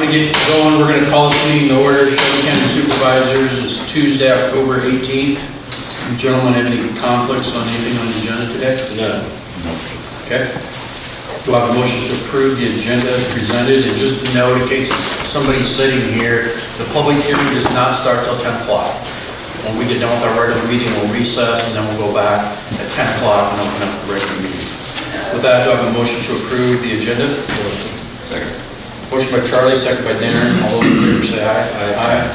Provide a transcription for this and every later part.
to get going, we're going to call this meeting to order. Shelby County Supervisors is Tuesday, October 18th. You gentlemen have any conflicts on anything on the agenda today? No. Okay. Do I have a motion to approve the agenda as presented? And just to note, in case somebody's sitting here, the public hearing does not start till 10 o'clock. When we get done with our regular meeting, we'll recess and then we'll go back at 10 o'clock and open up the regular meeting. With that, do I have a motion to approve the agenda? Motion. Second. Motion by Charlie, second by Darren. All those in favor say aye. Aye.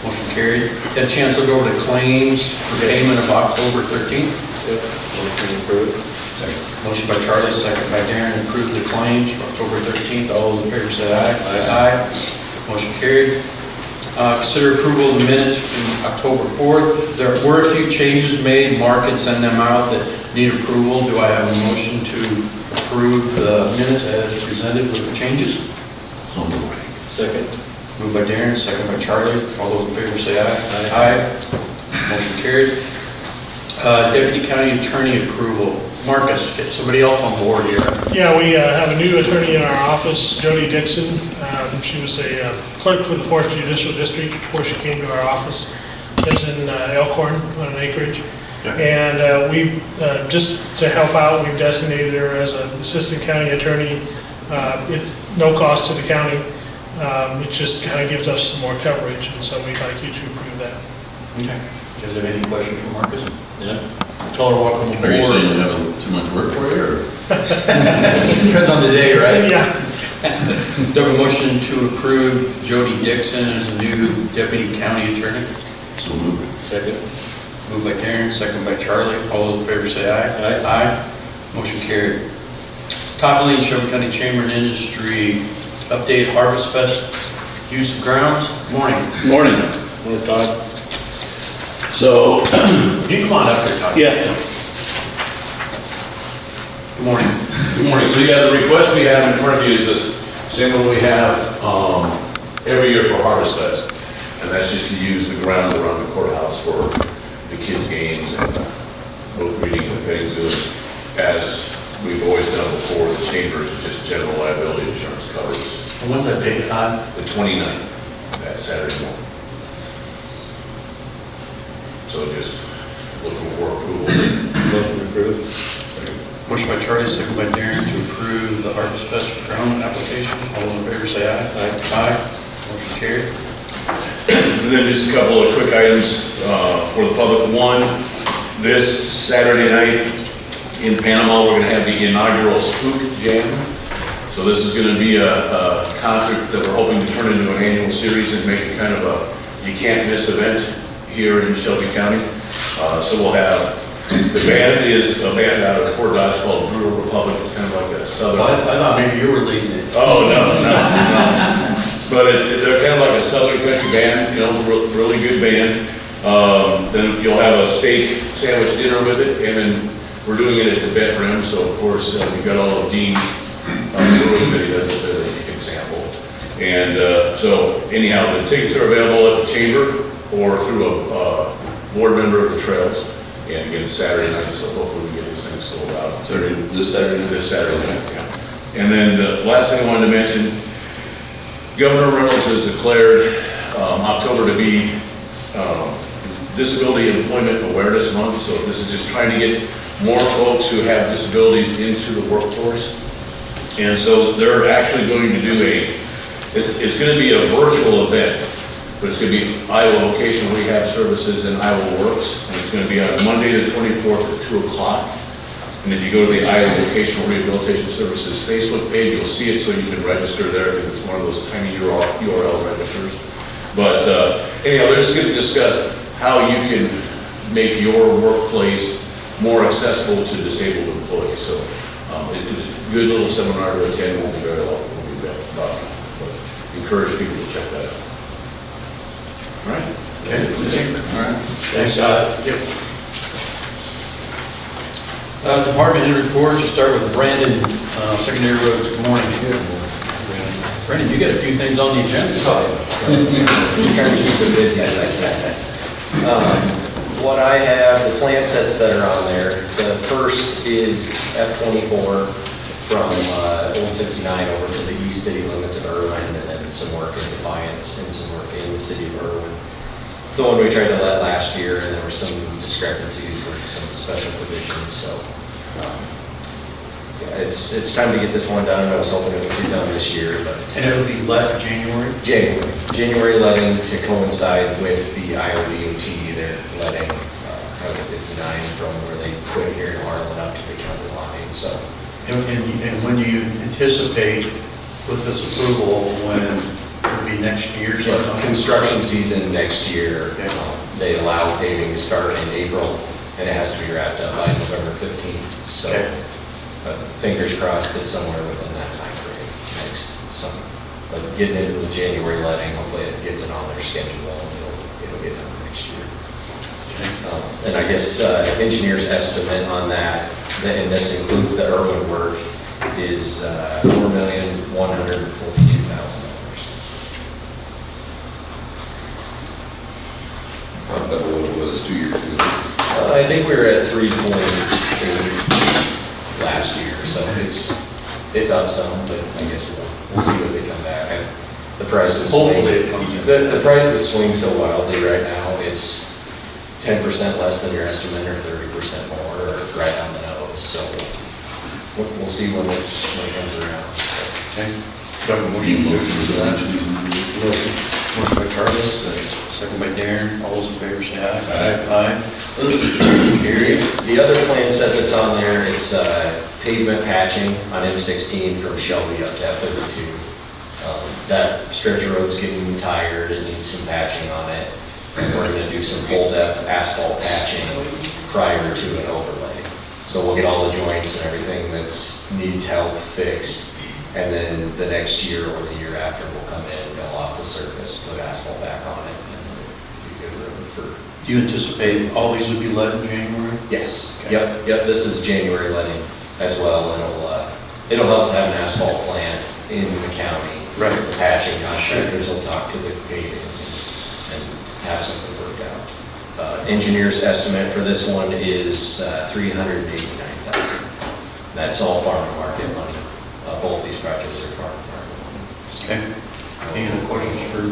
Motion carried. Had a chance to go over the claims for payment of October 13th. Yep. Motion approved. Second. Motion by Charlie, second by Darren, to approve the claims for October 13th. All those in favor say aye. Aye. Motion carried. Consider approval of the minutes from October 4th. There were a few changes made. Mark had sent them out that need approval. Do I have a motion to approve the minutes as presented with the changes? So moved. Second. Moved by Darren, second by Charlie. All those in favor say aye. Aye. Motion carried. Deputy County Attorney approval. Marcus, get somebody else on board here. Yeah, we have a new attorney in our office, Jody Dixon. She was a clerk for the 4th Judicial District before she came to our office. Lives in Elkhorn on an acreage. Yeah. And we, just to help out, we've designated her as an assistant county attorney. It's no cost to the county. It just kind of gives us some more coverage, and so we'd like you to approve that. Okay. Is there any questions for Marcus? Yeah. Tell her welcome aboard. Are you saying you have too much work for you, or? Depends on the day, right? Yeah. Do I have a motion to approve Jody Dixon as the new deputy county attorney? So moved. Second. Moved by Darren, second by Charlie. All those in favor say aye. Aye. Motion carried. Top Lane, Shelby County Chamber and Industry, update Harvest Fest use of grounds. Morning. Morning. Morning, Todd. So, You come on up here, Todd. yeah. Good morning. Good morning. So yeah, the request we have in front of you is the same one we have every year for Harvest Fest. And that's just to use the ground around the courthouse for the kids' games and boat reading and petting zoo. As we've always done before, the chambers, just general liability insurance covers. And when's that date, Todd? The 29th, that Saturday morning. So just looking for approval. Motion approved. Motion by Charlie, second by Darren to approve the Harvest Fest ground application. All those in favor say aye. Aye. Motion carried. And then just a couple of quick items for the public. One, this Saturday night in Panama, we're going to have the inaugural Spook Jam. So this is going to be a concert that we're hoping to turn into an annual series and make it kind of a you can't miss event here in Shelby County. So we'll have, the band is a band out of Fort Dodge called Brutal Republic. It's kind of like a southern. Well, I thought maybe you were leading it. Oh, no. But they're kind of like a southern country band, you know, really good band. Then you'll have a steak sandwich dinner with it, and then we're doing it at the Bet Rim, so of course we've got all of Dean's brewing that he does up there that you can sample. And so anyhow, the tickets are available at the chamber or through a board member of the trails. And again, it's Saturday night, so hopefully we get this thing sold out. This Saturday? This Saturday night, yeah. And then the last thing I wanted to mention, Governor Reynolds has declared October to be Disability Employment Awareness Month. So this is just trying to get more folks who have disabilities into the workforce. And so they're actually going to do it's going to be a virtual event, but it's going to be Iowa Vocational Rehab Services and Iowa Works. And it's going to be on Monday the 24th at 2 o'clock. And if you go to the Iowa Vocational Rehabilitation Services Facebook page, you'll see it so you can register there because it's one of those tiny URL registers. But anyhow, they're just going to discuss how you can make your workplace more accessible to disabled employees. So it's a good little seminar to attend. Won't be very long. Won't be about it. But encourage people to check that out. All right. Okay. All right. Thanks, Todd. Yep. Department head reports. We'll start with Brandon, Secondary Roads. Good morning. Brandon, you got a few things on the agenda. I'm trying to keep it busy as I can. What I have, the plan sets that are on there, the first is F-24 from Old 59 over to the east city limits of Irvine, and then some work in Defiance and some work in the city of Irwin. It's the one we tried to let last year, and there were some discrepancies with some special provisions, so. Yeah, it's time to get this one done. I was hoping it would be done this year, but. And it would be let January? January letting to coincide with the IODOT, they're letting Highway 59 from where they quit here in Harlan up to the county line, so. And when do you anticipate with this approval, when it'll be next year? Construction season next year, Okay. they allow paving to start in April, and it has to be wrapped up by November 15th, so. Okay. But fingers crossed it's somewhere within that time frame next summer. But getting into the January letting, hopefully it gets it on their schedule, and it'll get done next year. And I guess engineer's estimate on that, and this includes the Irwin work, is $4,142,000. About what it was 2 years ago. I think we were at 3.8 last year, so it's up some, but I guess we'll see what they come back. The prices swing. Hopefully it comes in. The prices swing so wildly right now. It's 10% less than your estimate or 30% more, or right on the nose. So we'll see when it comes around. Okay. Do I have a motion to approve that? Motion by Charlie, second by Darren. All those in favor say aye. Aye. Carried. The other plan set that's on there, it's pavement patching on M16 from Shelby up to F32. That stretch of road's getting tired, it needs some patching on it. And we're gonna do some full depth asphalt patching prior to an overlay. So we'll get all the joints and everything that's needs help fixed. And then the next year or the year after, we'll come in, mill off the surface, put asphalt back on it, and be good road for. Do you anticipate all these will be let in January? Yes, Okay. yep, this is January letting as well, and it'll help to have an asphalt plant in the county. Right. The patching contractors will talk to the paving and have something worked out. Engineer's estimate for this one is $389,000. That's all farm to market money. Both these projects are farm to market money. Okay. Any other questions for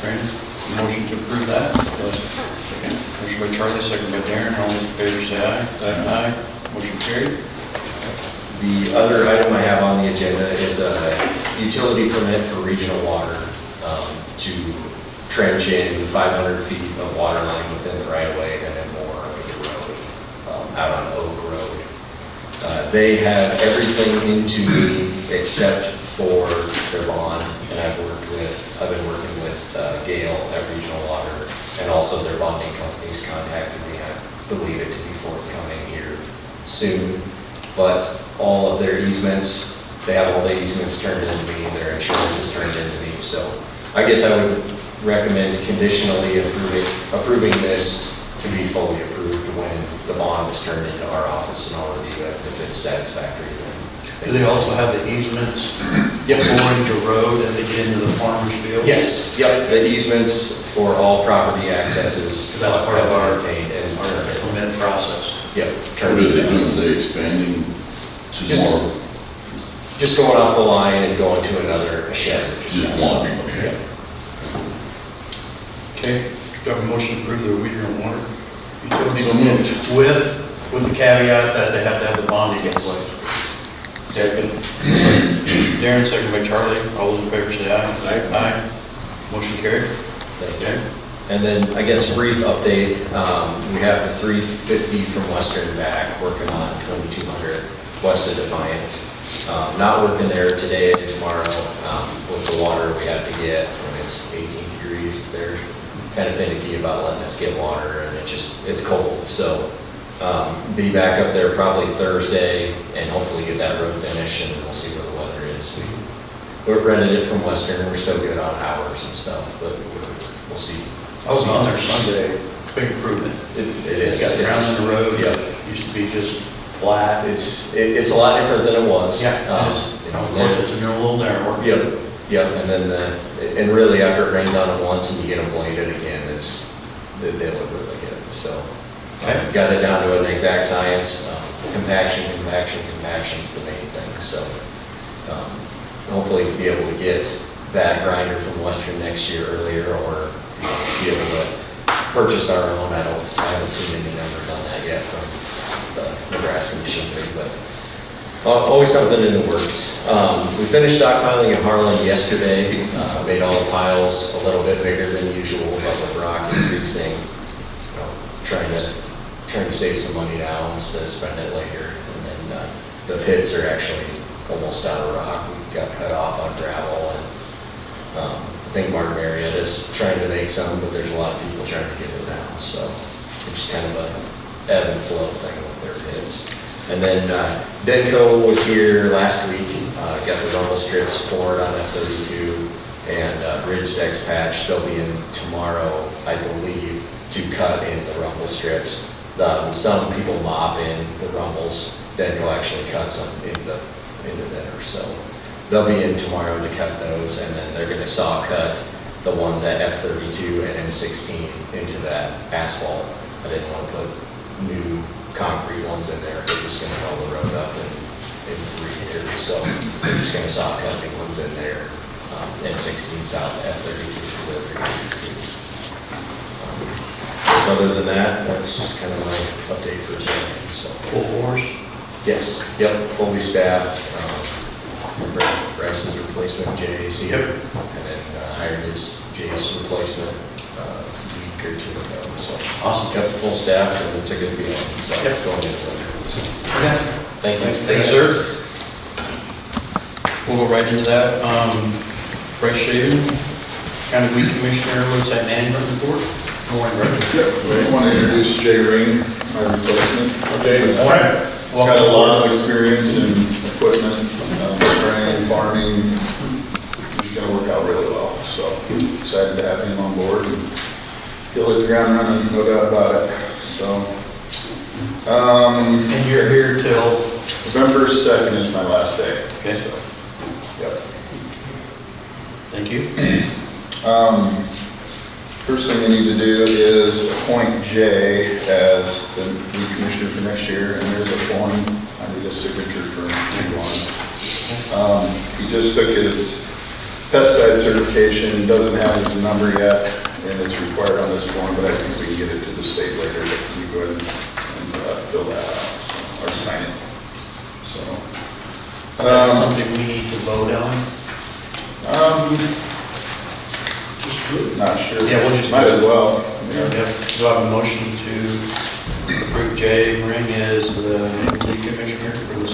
Brandon? Motion to approve that? Second. Motion by Charlie, second by Darren. All those in favor say aye. Aye. Motion carried. The other item I have on the agenda is a utility permit for regional water to trench in 500 feet of water line within the right of way and then more on the road, out on Oak Road. They have everything into me except for their bond, and I've been working with Gale at Regional Water, and also their bonding companies contacted me. I believe it to be forthcoming here soon, but all of their easements, they have all the easements turned into me, their insurance is turned into me, so I guess I would recommend conditionally approving this to be fully approved when the bond is turned into our office, and I'll review it if it's satisfactory then. Do they also have the easements? Yep. Going the road as they get into the farmer's field? Yes, yep, the easements for all property accesses. That's part of our obtained and turned in. permit process. Yep. What turned are they in. doing? Are they expanding to Just- more? Just going off the line and going to another shed. Just one, Yep. okay. Okay. Do I have a motion to approve the regional water utility So permit moved. with the caveat that they have to have the bonding in Yes. place? Second. Darren, second by Charlie. All those in favor say aye. Aye. Motion carried. Thank you. Okay. And then, I guess, brief update, we have the 350 from Western back, working on 2200 west of Defiance. Not working there today and tomorrow, with the water we have to get, when it's 18 degrees, they're kind of finicky about letting us get water, and it's cold, so, be back up there probably Thursday, and hopefully get that road finished, and we'll see what the weather is. We've rented it from Western, we're still good on hours and stuff, but we'll see. I was on there Sunday. Big improvement. It is. It's got ground in the road. Yep. Used to be just flat. It's a lot different than it was. It is. Of course, it's a little narrower. Yep, and then, and really after it rains on it once and you get them bladed again, they look really good, so. Okay. Got it down to an exact science, compaction is the main thing, so. Hopefully be able to get that grinder from Western next year earlier, or be able to purchase our own. I haven't seen any numbers on that yet from the Nebraska machinery, but always something in the works. We finished stockpiling in Harlan yesterday, made all the piles a little bit bigger than usual, but with rock increasing, trying to save some money now instead of spending it later. And then the pits are actually almost out of rock. We got cut off on gravel, and I think Martin Marietta's trying to make some, but there's a lot of people trying to get it now. So it's kind of a ebb and flow thing with their pits. And then Denko was here last week, got the rumble strips poured on F32, and Ridge Decks patch. They'll be in tomorrow, I believe, to cut in the rumble strips. Some people mop in the rumbles. Denko actually cuts them into there. So they'll be in tomorrow to cut those, and then they're going to saw cut the ones at F32 and M16 into that asphalt. I didn't want to put new concrete ones in there. They're just going to roll the road up in 3 years. So they're just going to saw cut the ones in there. M16 south, F32 for the 3 years. Other than that, that's kind of my update for today. So Full force? yes, yep, fully staffed. Bryce's replacement, Jay's. Yep. And then hired his Jay's replacement a week or 2 ago. So Awesome. yep, full staff, and it's a good feeling. So Yep. going into winter. Okay. Thank you. Thank you, sir. We'll go right into that. Bryce Shaven, County Weed Commissioner, what's that name report? Morning, Bryce. I want to introduce Jay Ring, my replacement. Okay, good morning. Got a lot of experience in equipment, spraying, farming. He's going to work out really well, so excited to have him on board. And he'll hit the ground running, no doubt about it. So, And you're here till? November 2nd is my last day. Okay. So, yep. Thank you. First thing we need to do is appoint Jay as the weed commissioner for next year, and there's a form. I need a signature for everyone. He just took his pesticide certification, doesn't have his number yet, and it's required on this form, but I think we can get it to the state later. If we go ahead and fill that out, or sign it. So. Is that something we need to vote on? Not sure. Yeah, we'll just- Might as well. Yep. Do I have a motion to approve Jay Ring as the weed commissioner for this,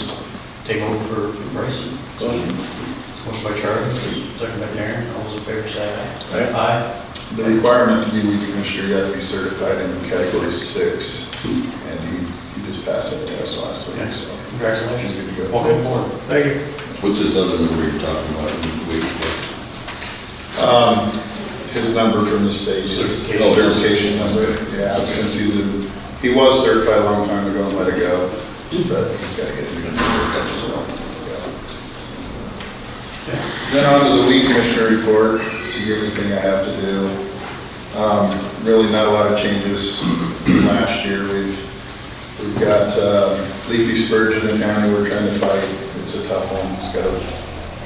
take over for Bryce? Motion by Charlie, second by Darren. All those in favor say aye. Aye. The requirement to be weed commissioner, you have to be certified in category 6, and he just passed that test last week, so. Congratulations. He's good to go. Welcome aboard. Thank you. What's this other number you're talking about? His number from the state is Certification. certification number. Yeah, since he was certified a long time ago and let it go, but he's got to get a new number. So, yeah. Then on to the weed commissioner report, see everything I have to do. Really not a lot of changes from last year. We've got leafy spurge in the county we're trying to fight. It's a tough one. It's got a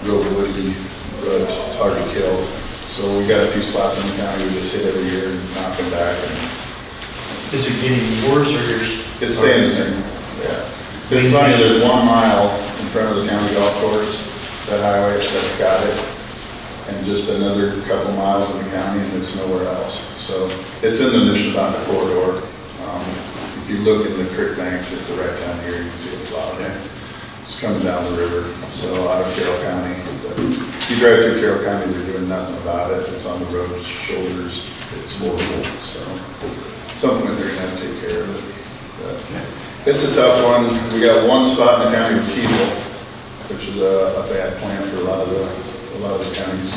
real woody, but it's hard to kill. So we got a few spots in the county we just hit every year and knock them back. And Is it getting worse or it's staying the same. Yeah. It's funny, there's 1 mile in front of the county golf course, that highway that's got it, and just another couple miles in the county and it's nowhere else. So it's in the Nishnabanda corridor. If you look in the creek banks at the right down here, you can see the flower there. It's coming down the river, so out of Carroll County. But if you drive through Carroll County, they're doing nothing about it. It's on the road's shoulders. It's horrible, so it's something that they're gonna have to take care of it. But it's a tough one. We got 1 spot in the county of Keeble, which is a bad plan for a lot of the counties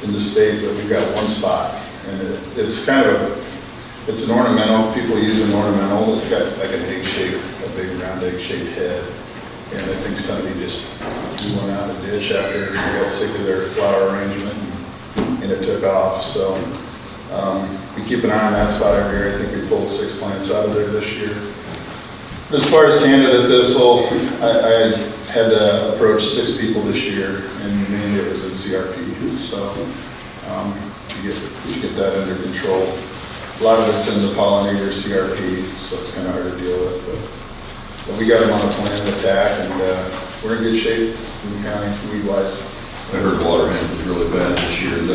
in the state, but we've got 1 spot. And it's kind of, it's an ornamental, people use an ornamental. It's got like an egg shape, a big round egg shaped head. And I think somebody just threw one out of the ditch after they got sick of their flower arrangement and it took off. So we keep an eye on that spot every year. I think we pulled 6 plants out of there this year. As far as candidate thistle, I had to approach 6 people this year, and mainly it was in CRP, so you get that under control. A lot of it's in the pollinator CRP, so it's kind of hard to deal with, but we got them on a plan of attack, and we're in good shape in the county, weed-wise. I heard water hemp was really bad this year. Is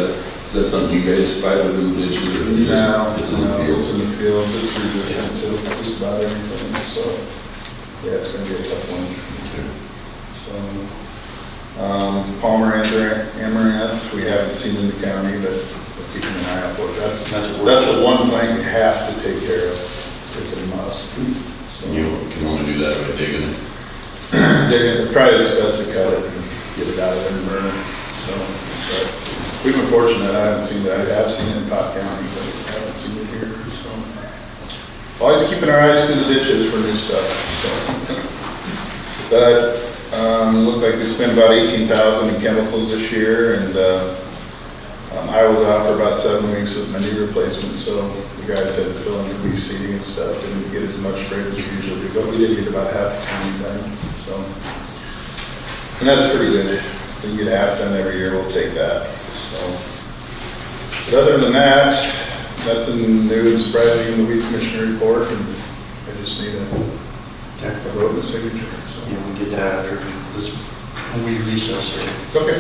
that something you guys fight with in the ditches or No, just, it's in the field? It's in the field, it's resistant to just about everything, so, yeah, it's gonna be a tough one. So, Palmer amaranth, we haven't seen in the county, but we're keeping an eye out for it. That's the one plant you have to take care of. It's a must. So, You can only do that by digging it. probably it's best to cut it and get it out of there and burn it. So, but we've been fortunate. I haven't seen that. I have seen it in Pot County, but I haven't seen it here. So, always keeping our eyes to the ditches for new stuff. So, but looked like we spent about $18,000 in chemicals this year, and I was out for about 7 weeks with my knee replacement, so the guys had to fill in for reseeding and stuff. Didn't get as much freight as we usually do, but we did get about half the county done. So, and that's pretty good. If we get half done every year, we'll take that. So, but other than that, nothing new and surprising in the weed commissioner report, and I just need a vote and a signature. So. Yeah, we'll get that after this, when we recess here. Okay.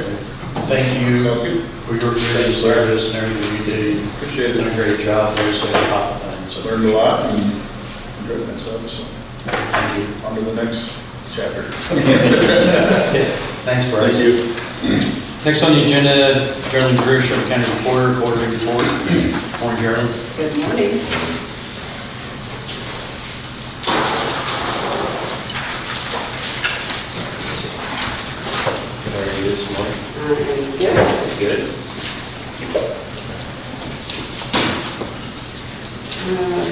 Thank you Sounds good. for your year's service and everything you did. Appreciate You've done a it. great job there, so a lot of time, so Learned a lot and enjoyed myself, so thank you. on to the next chapter. Thanks, Bryce. Thank you. Next on the agenda, Geraldine Greer, Shelby County Reporter, quarterly report. Morning, Geraldine. Good morning. How are you this morning? Good. Good.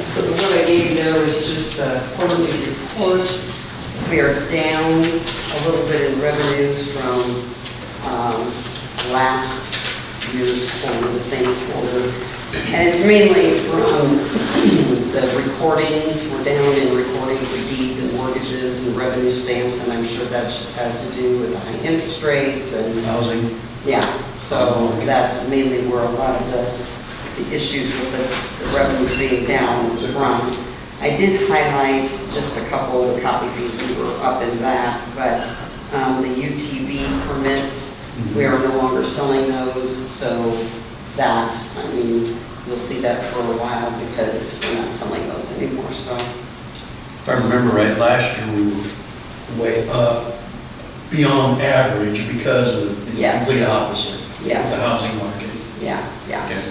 So what I gave you there was just a quarterly report. We are down a little bit in revenues from last year's quarter, the same quarter. And it's mainly from the recordings. We're down in recordings of deeds and mortgages and revenue stamps, and I'm sure that just has to do with the high interest rates and Housing. yeah, so that's mainly where a lot of the issues with the revenues being down is from. I did highlight just a couple of the copy fees, we were up in that, but the UTV permits, we are no longer selling those, so that, I mean, you'll see that for a while because we're not selling those anymore, so. If I remember right, last year we were way up beyond average because of the Yes. complete opposite. Yes. The housing market. Yeah, yeah. Okay.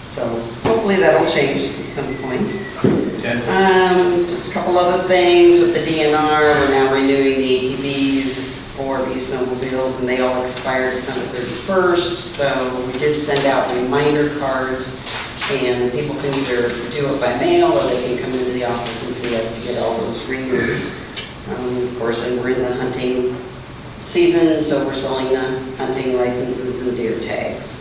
So hopefully that'll change at some point. Okay. Just a couple other things with the DNR. We're now renewing the ATVs for these snowmobiles, and they all expire December 31st. So we did send out reminder cards, and people can either do it by mail or they can come into the office and see us to get all those renewed. Of course, and we're in the hunting season, so we're selling the hunting licenses and deer tags.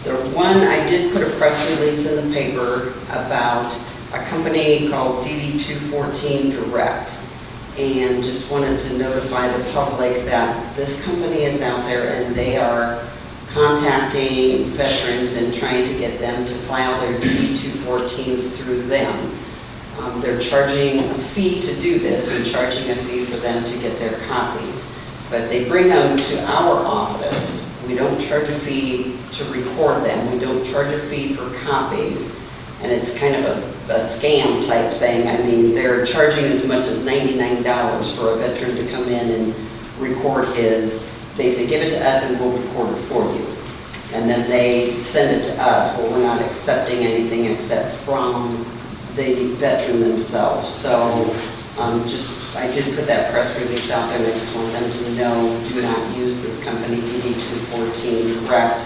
The one, I did put a press release in the paper about a company called DD214 Direct, and just wanted to notify the public that this company is out there and they are contacting veterans and trying to get them to file their DD214s through them. They're charging a fee to do this and charging a fee for them to get their copies. But they bring them to our office. We don't charge a fee to record them. We don't charge a fee for copies. And it's kind of a scam type thing. I mean, they're charging as much as $99 for a veteran to come in and record his. They say, give it to us and we'll record it for you. And then they send it to us. Well, we're not accepting anything except from the veteran themselves. So I did put that press release out there, and I just want them to know, do not use this company, DD214 Direct.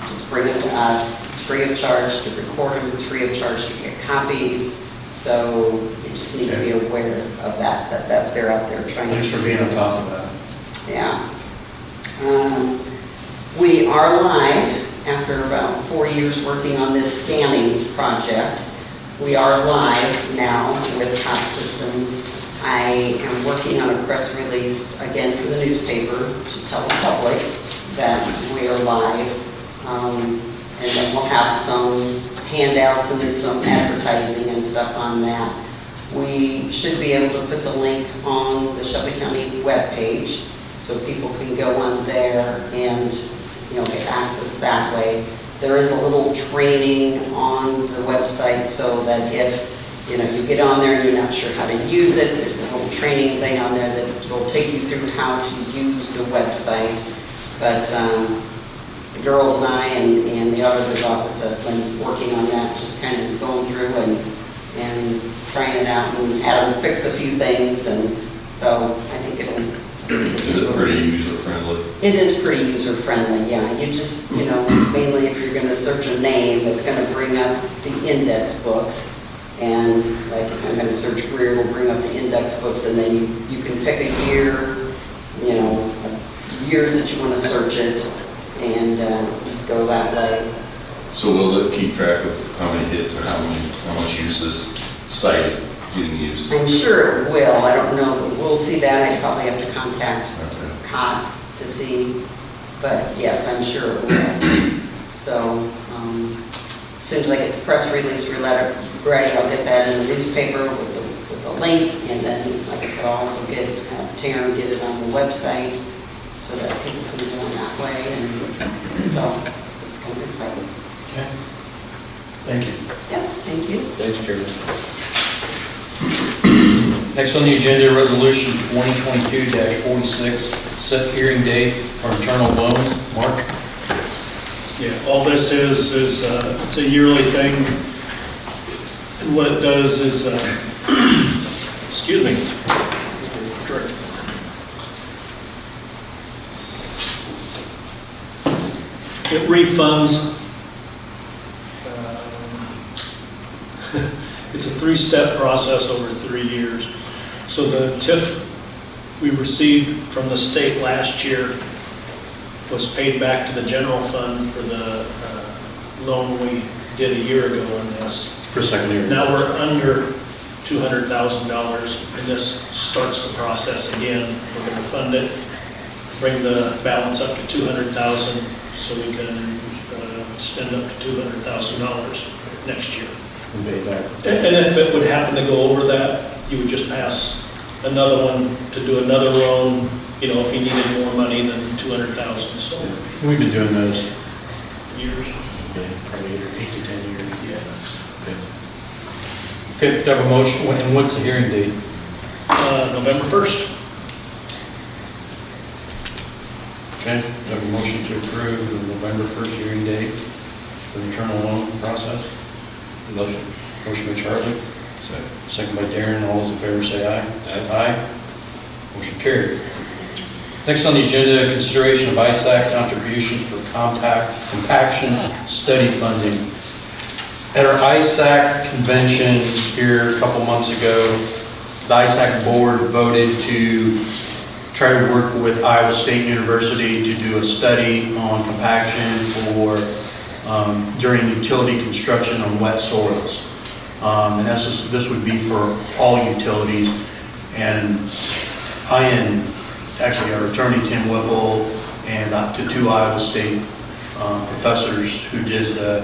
Just bring it to us. It's free of charge to record them. It's free of charge to get copies. So you just need to be aware of that they're out there trying to. Thanks for being on top of that. Yeah. We are live after about 4 years working on this scanning project. We are live now with HOT Systems. I am working on a press release, again, for the newspaper to tell the public that we are live. And then we'll have some handouts and some advertising and stuff on that. We should be able to put the link on the Shelby County webpage so people can go on there and, get access that way. There is a little training on the website so that if, you get on there and you're not sure how to use it, there's a little training thing on there that will take you through how to use the website. But the girls and I and the auditor's office have been working on that, just kind of going through and trying it out, and Adam fix a few things, and so I think it'll... Is it pretty user-friendly? It is pretty user-friendly, yeah. You just, mainly if you're going to search a name, it's going to bring up the index books. And like if I'm going to search Greer, it'll bring up the index books, and then you can pick a year, years that you want to search it, and go that way. So will it keep track of how many hits or how much use this site is getting used? I'm sure it will. I don't know, but we'll see that. I probably have to contact COT to see, but yes, I'm sure it will. So as soon as I get the press release ready, I'll get that in the newspaper with a link, and then, like I said, I'll also get Taryn get it on the website so that people can go in that way, and so it's kind of exciting. Okay. Thank you. Yeah, thank you. Thanks, Terry. Next on the agenda, Resolution 2022-46, set hearing date for internal loan. Mark? Yeah, all this is it's a yearly thing. And what it does is, excuse me. It refunds. It's a three-step process over 3 years. So the TIF we received from the state last year was paid back to the general fund for the loan we did a year ago on this. For second year. Now we're under $200,000, and this starts the process again. We're going to fund it, bring the balance up to $200,000, so we can spend up to $200,000 next year. And pay back. And if it would happen to go over that, you would just pass another one to do another loan, if you needed more money than $200,000, so. We've been doing those Years. probably 8 to 10 years. Yeah. Okay, do I have a motion, and what's the hearing date? November 1st. Okay, do I have a motion to approve the November 1st hearing date for the internal loan process? Motion. Motion by Charlie. Second by Darren. All those in favor say aye. Aye. Motion carried. Next on the agenda, consideration of ISAC contributions for compaction study funding. At our ISAC convention here a couple months ago, the ISAC board voted to try to work with Iowa State University to do a study on compaction for during utility construction on wet soils. And this would be for all utilities. And I and actually our attorney Tim Whipple and up to 2 Iowa State professors who did the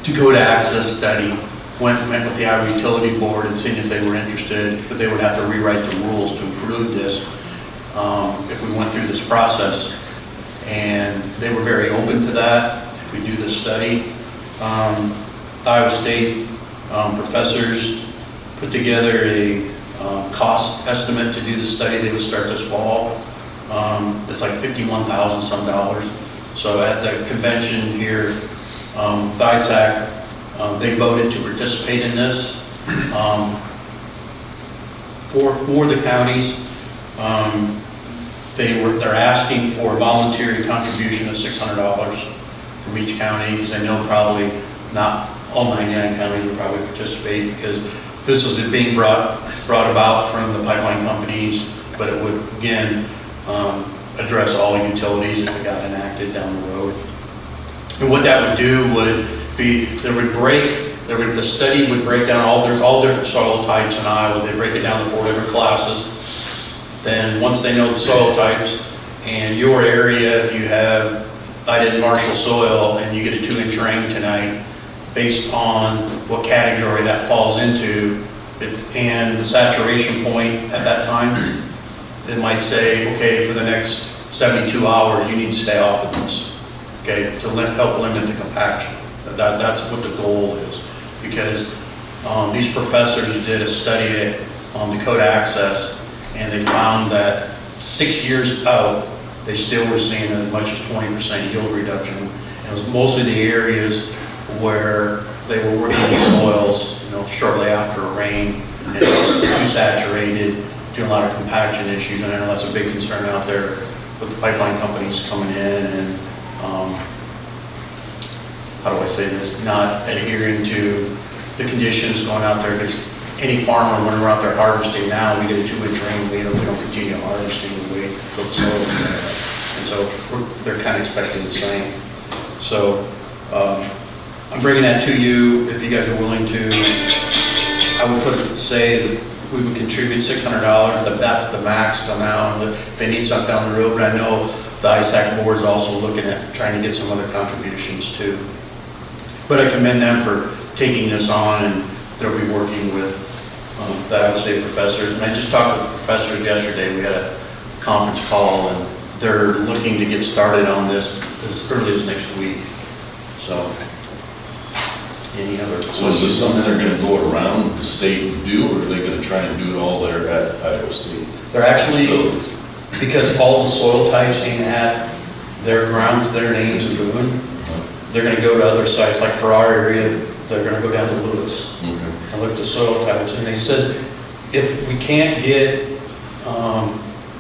to-go-to access study went with the Iowa Utility Board and seen if they were interested, because they would have to rewrite the rules to include this if we went through this process. And they were very open to that if we do this study. The Iowa State professors put together a cost estimate to do the study. They would start this fall. It's like $51,000 some dollars. So at the convention here, the ISAC, they voted to participate in this for the counties. They're asking for a voluntary contribution of $600 from each county, because I know probably not all 99 counties will probably participate, because this is being brought about from the pipeline companies, but it would again address all utilities if it got enacted down the road. And what that would do would be, that would break The study would break down there's all different soil types in Iowa. They break it down to 4 different classes. Then, once they know the soil types, and your area, if you have, I did Marshall soil, and you get a 2-inch rain tonight, based on what category that falls into, and the saturation point at that time, it might say, okay, for the next 72 hours, you need to stay off of this, okay, to help limit the compaction. That's what the goal is, because these professors did a study on Dakota Access, and they found that 6 years out, they still were seeing as much as 20% yield reduction. And it was mostly the areas where they were working in soils, shortly after a rain, and it was too saturated, doing a lot of compaction issues, and I know that's a big concern out there with the pipeline companies coming in and, how do I say this, not adhering to the conditions going out there. Because any farmer, when we're out there harvesting now, we get a 2-inch rain, we don't continue harvesting, we wait until the soil is there. And so they're kind of expecting the same. So I'm bringing that to you if you guys are willing to. I would say that we would contribute $600, that's the max till now. If they need something down the road, but I know the ISAC board is also looking at trying to get some other contributions too. But I commend them for taking this on, and they'll be working with the Iowa State professors. And I just talked with the professors yesterday. We had a conference call, and they're looking to get started on this as early as next week. So, any other questions? So is this something they're gonna go around the state and do, or are they gonna try and do it all there at Iowa State? They're actually, Facilities? because all the soil types being at their grounds, their names and Boone, they're gonna go to other sites, like for our area, they're gonna go down to Lewis Okay. and look at the soil types. And they said, if we can't get,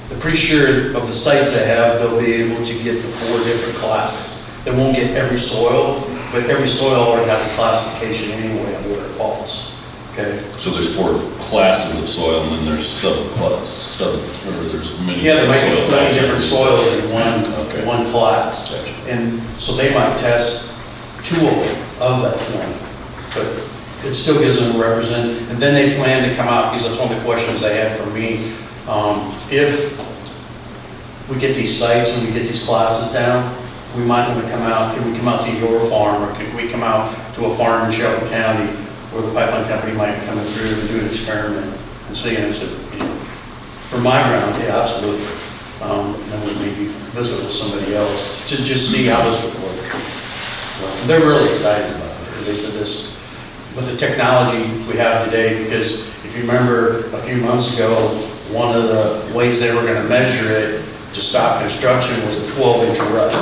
they're pretty sure of the sites they have, they'll be able to get the 4 different classes. They won't get every soil, but every soil already has a classification anyway of where it falls, okay? So there's 4 classes of soil, and then there's or there's many. Yeah, there might be soil 20 types. different soils in Okay. one class. Gotcha. And so they might test 2 of that 20, but it still gives them a represent. And then they plan to come out, because that's one of the questions they had for me. If we get these sites and we get these classes down, we might want to come out, can we come out to your farm, or can we come out to a farm in Shelby County where the pipeline company might be coming through and do an experiment and see, and I said, for my ground, yeah, absolutely. Then we maybe visit with somebody else to just see how this would work. So they're really excited about it. They said this, with the technology we have today, because if you remember a few months ago, one of the ways they were going to measure it to stop construction was a 12-inch rut.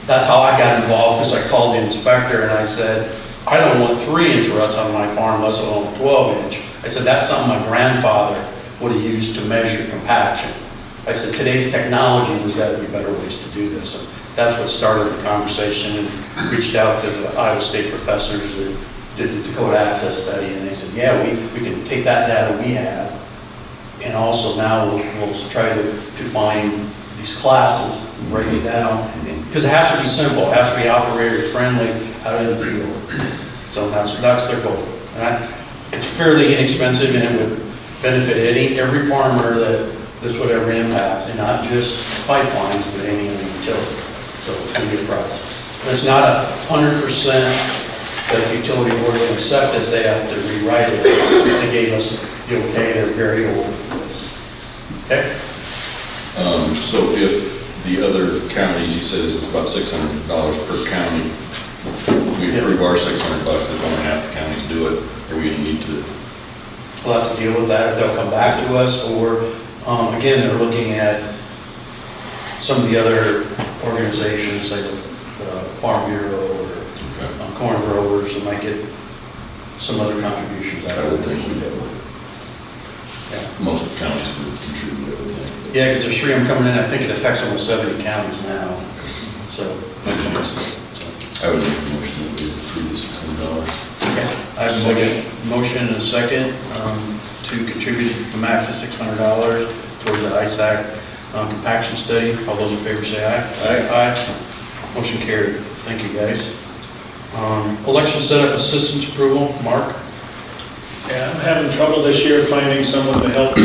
That's how I got involved, because I called the inspector and I said, I don't want 3-inch ruts on my farm unless I want 12-inch. I said, that's something my grandfather would have used to measure compaction. I said, today's technology, there's got to be better ways to do this. And that's what started the conversation, and reached out to the Iowa State professors that did the Dakota Access study, and they said, yeah, we can take that data we have, and also now we'll try to find these classes, and break it down, because it has to be simple, it has to be operator friendly out in the field. So that's their goal. And it's fairly inexpensive, and it would benefit every farmer that this would ever impact, and not just pipelines, but any other utility. So it's going to be a process. And it's not 100% that the utility board can accept this, they have to rewrite it. They gave us the okay, they're very open to this. Okay? So if the other counties, you said it's about $600 per county, we approve our $600, if only half the counties do it, are we gonna need to? We'll have to deal with that if they'll come back to us, or, again, they're looking at some of the other organizations, like the Farm Bureau or corn growers, that might get some other contributions out I of would it. think we would. Yeah. Most counties would contribute, I would think. Yeah, because there's 3 of them coming in, I think it affects almost 70 counties now, so. I would make a motion that we approve the $600. Okay. I have a motion and a second to contribute the max of $600 towards the ISAC compaction study. All those in favor say aye. Aye. Motion carried. Thank you, guys. Election setup assistance approval, Mark? Yeah, I'm having trouble this year finding someone to help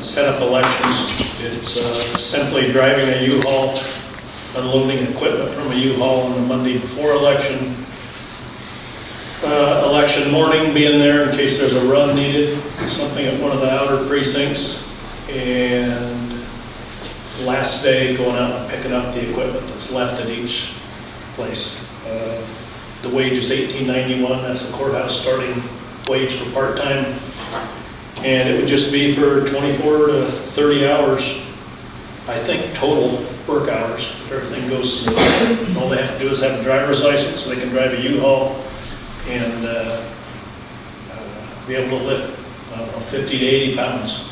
set up elections. It's simply driving a U-Haul, unloading equipment from a U-Haul on the Monday before election. Election morning, being there in case there's a run needed, something at one of the outer precincts. And last day, going out and picking up the equipment that's left at each place. The wage is $18.91, that's the courthouse starting wage for part-time. And it would just be for 24 to 30 hours, I think, total work hours, if everything goes smooth. All they have to do is have a driver's license, so they can drive a U-Haul and be able to lift, I don't know, 50 to 80 pounds.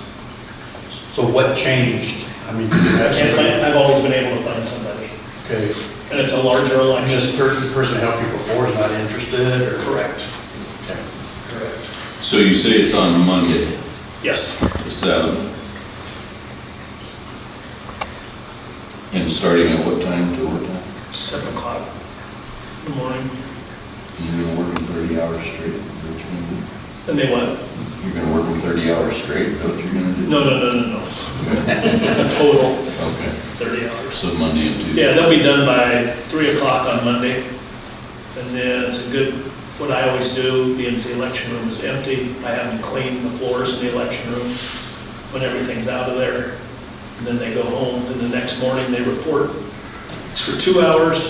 So what changed? I mean, I've always been able to find somebody. Okay. And it's a larger And election. this person that helped you before is not interested, or? Correct. Okay. Correct. So you say it's on Monday, Yes. the 7th? And starting at what time to what time? 7 o'clock in the morning. You're gonna work them 30 hours straight, is that what you're gonna do? And they what? You're gonna work them 30 hours straight, is that what you're gonna do? No. A total Okay, 30 hours. so Monday and Tuesday. Yeah, they'll be done by 3 o'clock on Monday. And then it's a good, what I always do, being the election room is empty, I have them clean the floors in the election room when everything's out of there. And then they go home, and the next morning they report for 2 hours.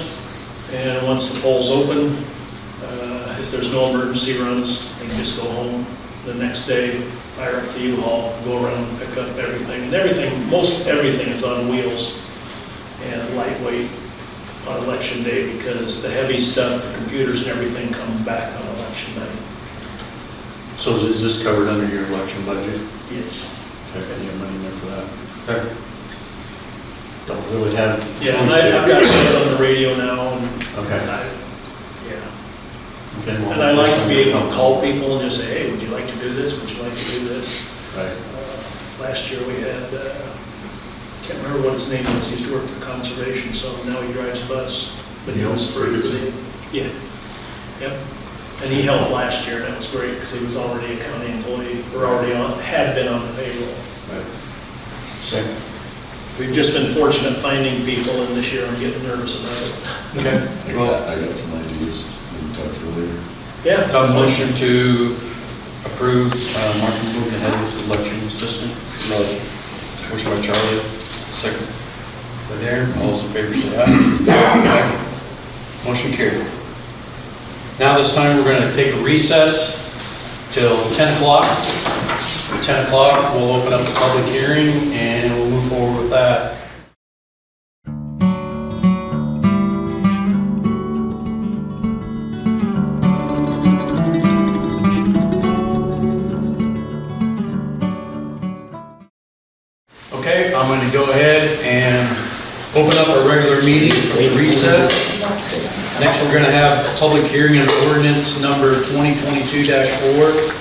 And once the polls open, if there's no emergency runs, they can just go home. The next day, fire up the U-Haul, go around and pick up everything. And everything, most everything is on wheels and lightweight on election day, because the heavy stuff, the computers and everything come back on election night. So is this covered under your election budget? Yes. Okay, you have money in there for that? Okay. Don't really have. Yeah, and I've got things on the radio now, and Okay. yeah. Okay, well, And I like to be able to call people and just say, hey, would you like to do this? Would you like to do this? Right. Last year we had, can't remember what his name was, he used to work for conservation, so now he drives a bus. But he was pretty, yeah, yep. And he helped last year, and that was great, because he was already a county employee, or already on, had been on the payroll. Right. Second. We've just been fortunate finding people, and this year I'm getting nervous about it. Okay. I got some ideas, we can talk to you later. Yeah. Have a motion to approve Martin moving ahead with the election assistant? Motion. Motion by Charlie, second by Darren. All those in favor say aye. Aye. Motion carried. Now this time we're going to take a recess till 10 o'clock. At 10 o'clock, we'll open up the public hearing and we'll move forward with that. Okay, I'm going to go ahead and open up our regular meeting for the recess. Next, we're going to have a public hearing on ordinance number 2022-4.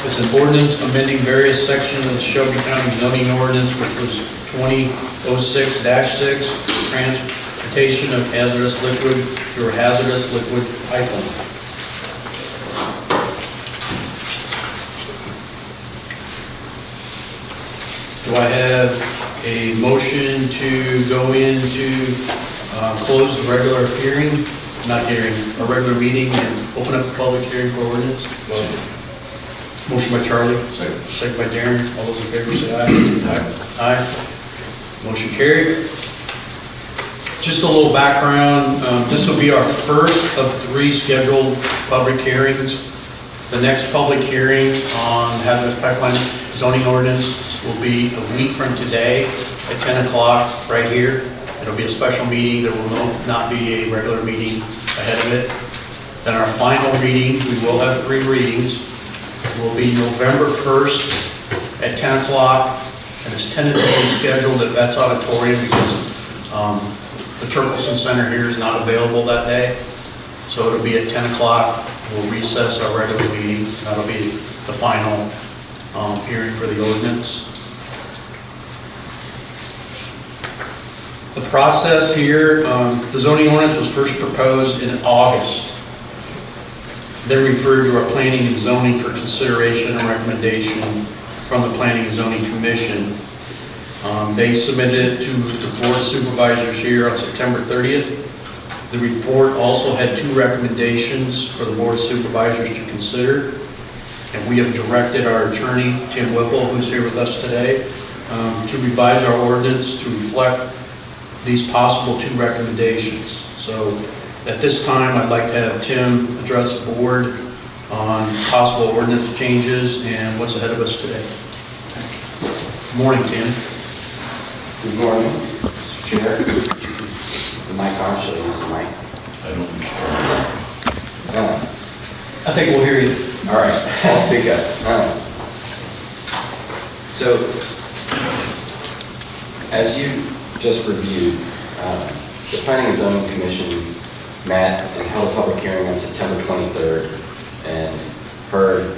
It's an ordinance amending various sections of the Shelby County zoning ordinance, which was 2006-6, transportation of hazardous liquid through hazardous liquid pipeline. Do I have a motion to go into close the regular hearing, not hearing, a regular meeting, and open up the public hearing for ordinance? Motion. Motion by Charlie. Second. Second by Darren. All those in favor say aye. Aye. Aye. Motion carried. Just a little background, this will be our first of 3 scheduled public hearings. The next public hearing on hazardous pipeline zoning ordinance will be a week from today at 10 o'clock right here. It'll be a special meeting. There will not be a regular meeting ahead of it. Then our final reading, we will have 3 readings, will be November 1st at 10 o'clock, and it's tentatively scheduled at Vets Auditorium because the Turkelson Center here is not available that day. So it'll be at 10 o'clock. We'll recess our regular meeting. That'll be the final hearing for the ordinance. The process here, the zoning ordinance was first proposed in August then referred to our planning and zoning for consideration and recommendation from the Planning and Zoning Commission. They submitted it to the Board of Supervisors here on September 30th. The report also had 2 recommendations for the Board of Supervisors to consider. And we have directed our attorney, Tim Whipple, who's here with us today, to revise our ordinance to reflect these possible 2 recommendations. So at this time, I'd like to have Tim address the board on possible ordinance changes and what's ahead of us today. Good morning, Tim. Good morning, Mr. Chair. Is the mic on? Should I use the mic? I think we'll hear you. All right, I'll speak up. So, as you just reviewed, the Planning and Zoning Commission met and held a public hearing on September 23rd and heard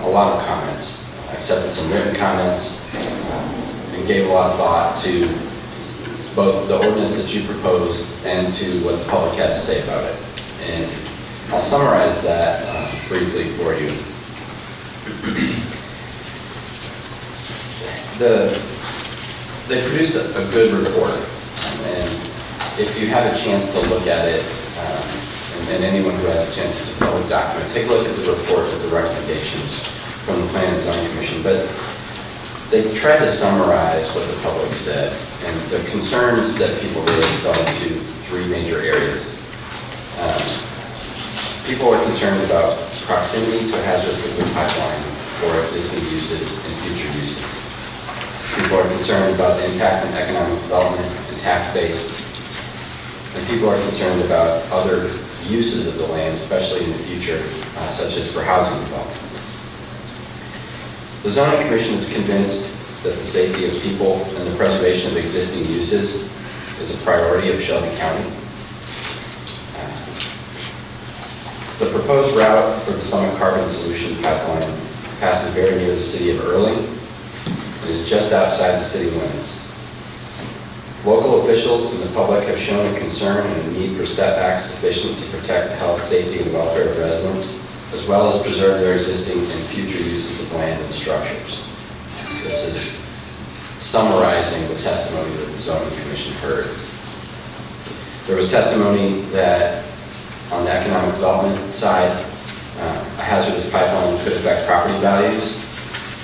a lot of comments, accepted some written comments, and gave a lot of thought to both the ordinance that you proposed and to what the public had to say about it. And I'll summarize that briefly for you. They produced a good report, and if you have a chance to look at it, and anyone who has a chance to public document, take a look at the report with the recommendations from the Planning and Zoning Commission. But they tried to summarize what the public said, and the concerns that people raised fell into 3 major areas. People are concerned about proximity to a hazardous liquid pipeline or existing uses and future uses. People are concerned about the impact on economic development and tax base. And people are concerned about other uses of the land, especially in the future, such as for housing development. The Zoning Commission is convinced that the safety of people and the preservation of existing uses is a priority of Shelby County. The proposed route for the Summit Carbon Solution Pipeline passes very near the city of Erling and is just outside the city limits. Local officials and the public have shown a concern and a need for setbacks sufficient to protect the health, safety, and welfare of residents, as well as preserve their existing and future uses of land and structures. This is summarizing the testimony that the Zoning Commission heard. There was testimony that on the economic development side, a hazardous pipeline could affect property values,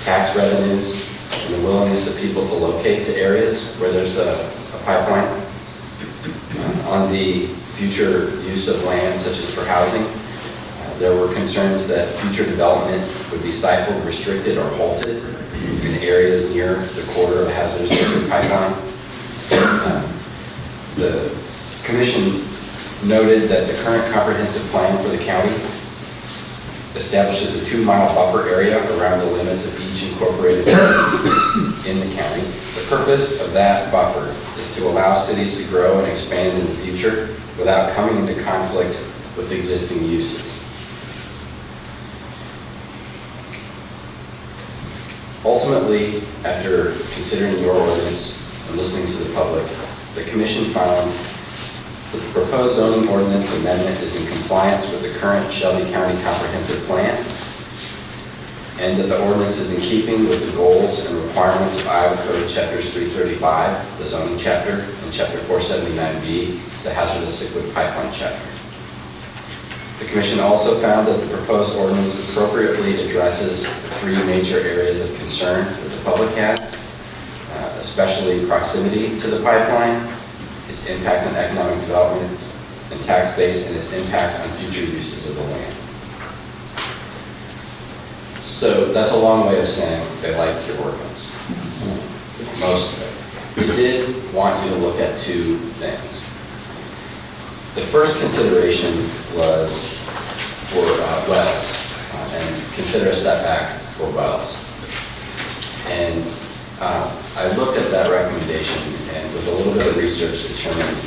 tax revenues, and the willingness of people to locate to areas where there's a pipeline. On the future use of land, such as for housing, there were concerns that future development would be stifled, restricted, or halted in areas near the corridor of a hazardous liquid pipeline. The Commission noted that the current comprehensive plan for the county establishes a 2-mile buffer area around the limits of each incorporated city in the county. The purpose of that buffer is to allow cities to grow and expand in the future without coming into conflict with existing uses. Ultimately, after considering your ordinance and listening to the public, the Commission found that the proposed zoning ordinance amendment is in compliance with the current Shelby County Comprehensive Plan, and that the ordinance is in keeping with the goals and requirements of Iowa Code Chapters 335, the zoning chapter, and Chapter 479B, the hazardous liquid pipeline chapter. The Commission also found that the proposed ordinance appropriately addresses the 3 major areas of concern that the public has, especially proximity to the pipeline, its impact on economic development and tax base, and its impact on future uses of the land. So that's a long way of saying they liked your ordinance, most of it. We did want you to look at 2 things. The first consideration was for wells, and consider a setback for wells. And I looked at that recommendation, and with a little bit of research determined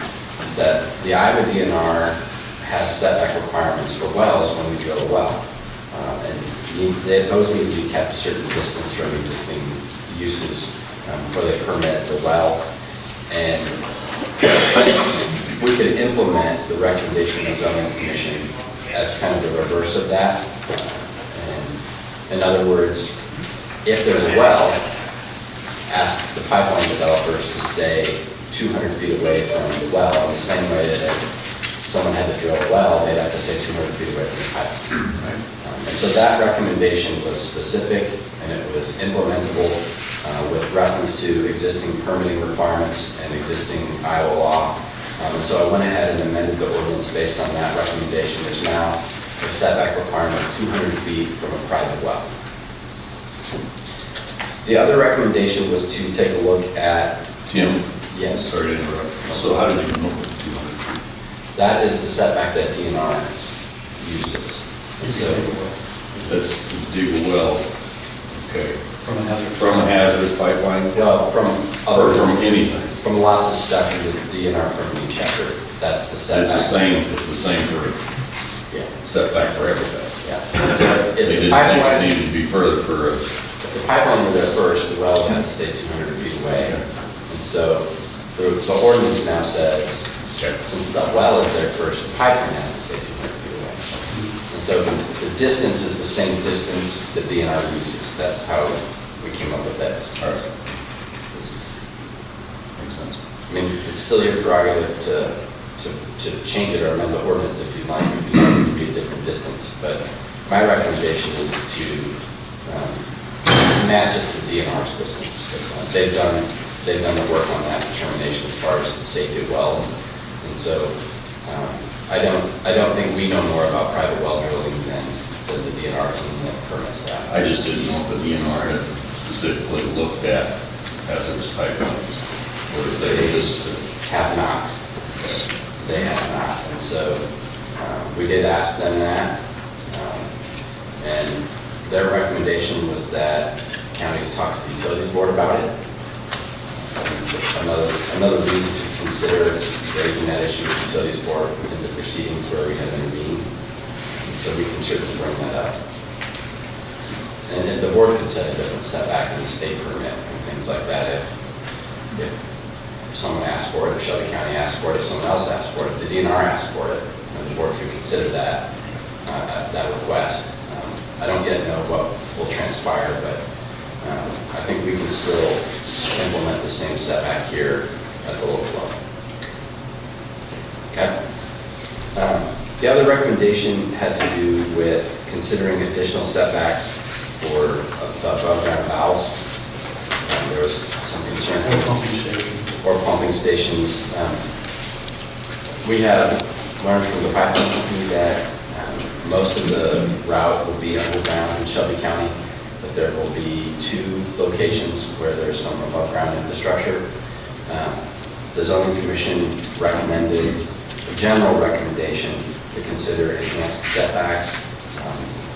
that the Iowa DNR has setback requirements for wells when we drill a well. And those need to be kept a certain distance from existing uses before they permit the well. And we could implement the recommendation of the Zoning Commission as kind of the reverse of that. And in other words, if there's a well, ask the pipeline developers to stay 200 feet away from the well, in the same way that if someone had to drill a well, they'd have to stay 200 feet away from the pipe. And so that recommendation was specific, and it was implementable with reference to existing permitting requirements and existing Iowa law. And so I went ahead and amended the ordinance based on that recommendation. There's now a setback requirement of 200 feet from a private well. The other recommendation was to take a look at, Tim? yes, Sorry to interrupt. So how did you come up with 200 feet? that is the setback that DNR uses. And so, That's to dig a well, okay. From a hazard. From a hazardous pipeline? well, from Or other, from anything? from lots of stuff in the DNR permitting chapter, that's the setback. It's the same for Yeah, setback for everything. yeah. So if They the didn't think pipeline, it needed to be further for a, if the pipeline were there first, the well would have to stay 200 feet away. Okay. And so the ordinance now says, since the well is there first, the pipeline has to stay 200 feet away. And so the distance is the same distance that DNR uses. That's how we came up with that. all right. Makes sense. I mean, it's still your prerogative to change it or amend the ordinance if you'd like, if you'd like it to be a different distance. But my recommendation is to match it to DNR's distance. They've done the work on that determination as far as the safety of wells. And so I don't think we know more about private well drilling than the DNR team that permits that. I just didn't know if the DNR had specifically looked at hazardous pipelines, or if they just, Have not. They have not. And so we did ask them that. And their recommendation was that counties talk to the utilities board about it. Another reason to consider raising that issue with the utilities board in the proceedings where we have intervened. So we can certainly bring that up. And the board could set a different setback in the state permit and things like that if someone asked for it, if Shelby County asked for it, if someone else asked for it, if the DNR asked for it, the board could consider that request. I don't yet know what will transpire, but I think we can still implement the same setback here at the local level. Okay? The other recommendation had to do with considering additional setbacks for above ground valves. There was some concern. Or pumping stations. We have learned from the pipeline company that most of the route will be underground in Shelby County, but there will be 2 locations where there's some above ground infrastructure. The zoning commission recommended, a general recommendation to consider enhanced setbacks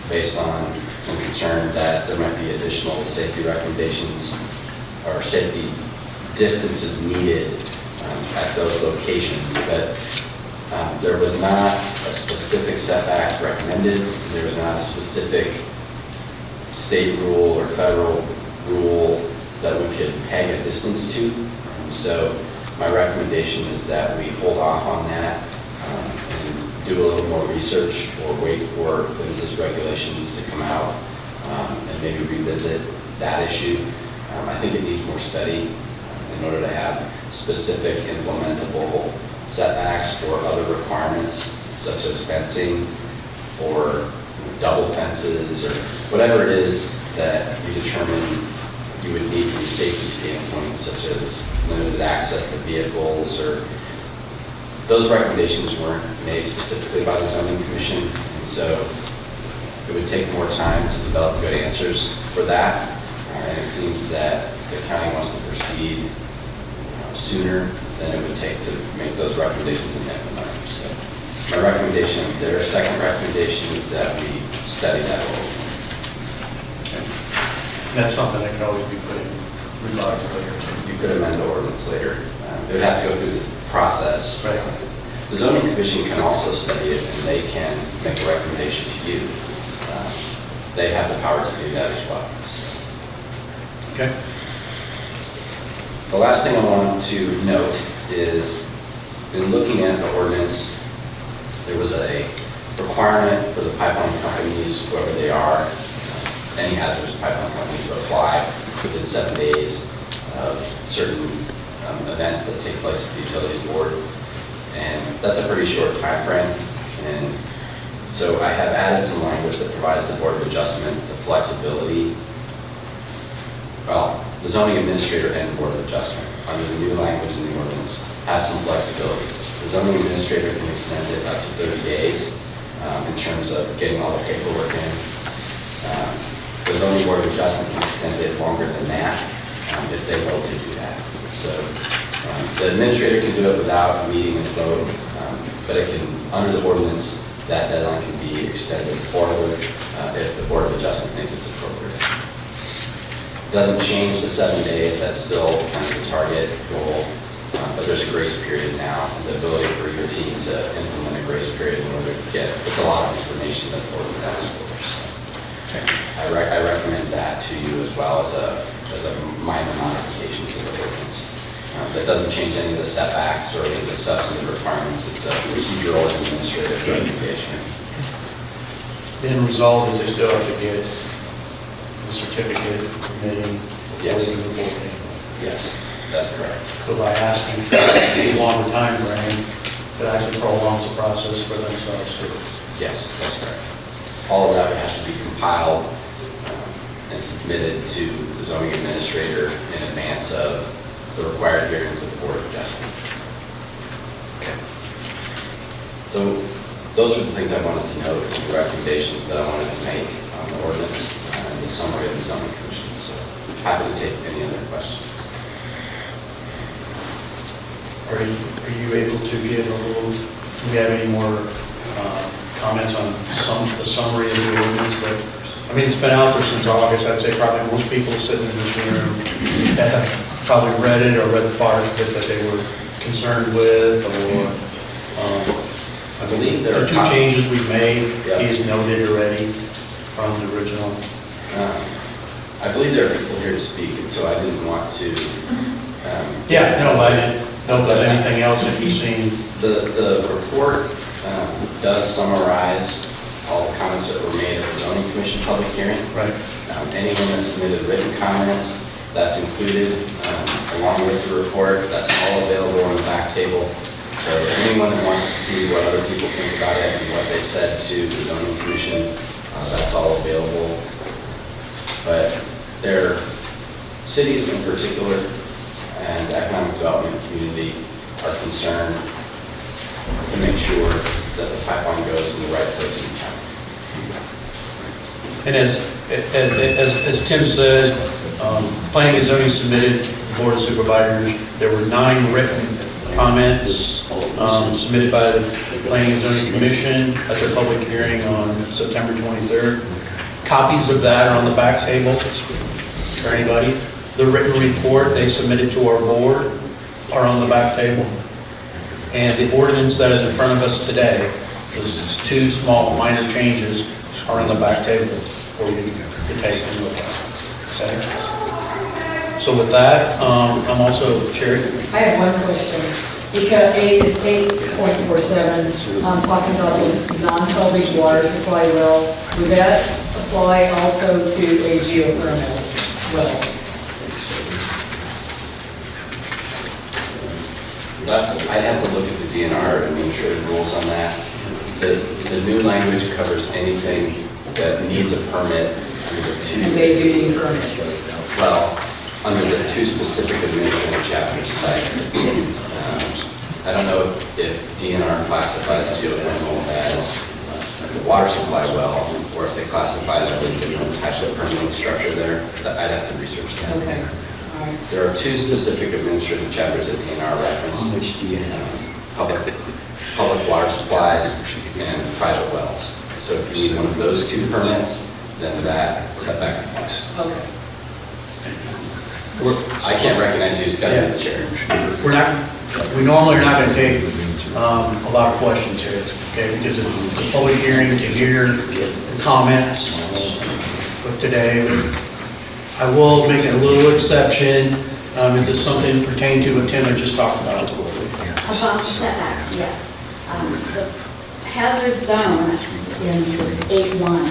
based on some concern that there might be additional safety recommendations or safety distances needed at those locations, but there was not a specific setback recommended. There was not a specific state rule or federal rule that we could peg a distance to. So my recommendation is that we hold off on that and do a little more research or wait for PHMSA's regulations to come out and maybe revisit that issue. I think it needs more study in order to have specific implementable setbacks or other requirements such as fencing or double fences or whatever it is that you determine you would need from a safety standpoint, such as limited access to vehicles, or those recommendations weren't made specifically by the zoning commission, and so it would take more time to develop good answers for that. And it seems that the county wants to proceed sooner than it would take to make those recommendations and implement them. So my recommendation, their second recommendation, is that we study that a little. That's something that could always be put in revised later too. You could amend the ordinance later. It would have to go through the process. Right. The zoning commission can also study it, and they can make a recommendation to you. They have the power to do that as well. So. Okay. The last thing I want to note is, in looking at the ordinance, there was a requirement for the pipeline companies, whoever they are, any hazardous pipeline companies to apply within 7 days of certain events that take place at the utilities board. And that's a pretty short time frame. And so I have added some language that provides the Board of Adjustment the flexibility. Well, the zoning administrator and the Board of Adjustment, under the new language in the ordinance, have some flexibility. The zoning administrator can extend it up to 30 days in terms of getting all the paperwork in. The zoning Board of Adjustment can extend it longer than that if they vote to do that. So the administrator can do it without a meeting and vote, but it can, under the ordinance, that deadline can be extended forward if the Board of Adjustment thinks it's appropriate. Doesn't change the 7 days, that's still kind of the target goal, but there's a grace period now, and the ability for your team to implement a grace period in order to get, it's a lot of information that the ordinance asks for. So I recommend that to you as well as a minor modification to the ordinance. That doesn't change any of the setbacks or any of the substantive requirements, it's a procedural and administrative recommendation. Then resolved is they still have to get the certificate of permitting. Yes. before they move forward. Yes, that's correct. So by asking for a longer time frame, it actually prolongs the process for themselves too. Yes, that's correct. All of that has to be compiled and submitted to the zoning administrator in advance of the required hearings of the Board of Adjustment. So those are the things I wanted to note, the recommendations that I wanted to make on the ordinance and the summary of the zoning commission. So happy to take any other questions. Are you able to give a little, do we have any more comments on the summary of the ordinance? That, I mean, it's been out there since August. I'd say probably most people sitting in this room have probably read it or read the parts of it that they were concerned with, or I believe there the are two changes we made, Yeah. he has noted already from the original. I believe there are people here to speak, and so I didn't want to. Yeah, no, I didn't know if there's anything else that you've seen. The report does summarize all the comments that were made at the zoning commission public hearing. Right. Anyone that submitted written comments, that's included along with the report. That's all available on the back table. So anyone that wants to see what other people think about it and what they said to the zoning commission, that's all available. But their cities in particular and economic development community are concerned to make sure that the pipeline goes in the right place in town. And as Tim said, planning and zoning submitted to the Board of Supervisors. There were 9 written comments submitted by the Planning and Zoning Commission at their public hearing on September 23rd. Copies of that are on the back table for anybody. The written report they submitted to our board are on the back table. And the ordinance that is in front of us today, those 2 small minor changes, are on the back table for you to take and look at. Okay? So with that, I'm also, Sherry? I have one question. Because 8 is 8.47, talking about the non-Shelby water supply well. Would that apply also to a geothermal well? I'd have to look at the DNR administrative rules on that. The new language covers anything that needs a permit under the 2. And they do need permits? Well, under the 2 specific administrative chapters cited. I don't know if DNR classifies geothermal as a water supply well, or if they classify it as a different type of permitting structure there. I'd have to research that. Okay, all right. There are 2 specific administrative chapters that DNR reference. Public water supplies and private wells. So if you need one of those 2 permits, then that setback applies. Okay. I can't recognize you as got the chair. We normally are not going to take a lot of questions here, okay? Because it's a public hearing to hear the comments. But today, I will make a little exception. Is this something pertaining to what Tim had just talked about? About setbacks, yes. The hazard zone in this 8.1.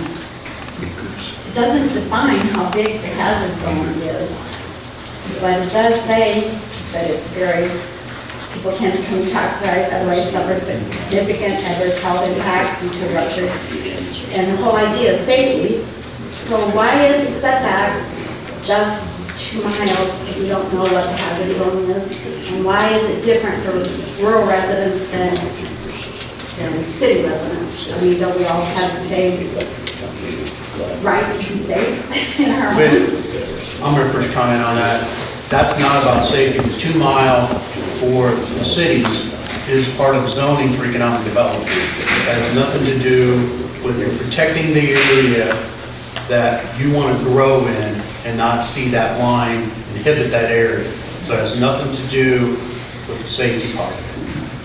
It doesn't define how big the hazard zone is, but it does say that it's very, people can become toxicized, otherwise suffer significant adverse health impact due to rupture. And the whole idea is safety. So why is the setback just 2 miles if we don't know what the hazard zone is? And why is it different for rural residents than city residents? I mean, don't we all have the same right to be safe in our homes? I'm going to first comment on that. That's not about safety. The 2 mile for the cities is part of zoning for economic development. That has nothing to do with you protecting the area that you want to grow in and not see that line inhibit that area. So it has nothing to do with the safety part of it.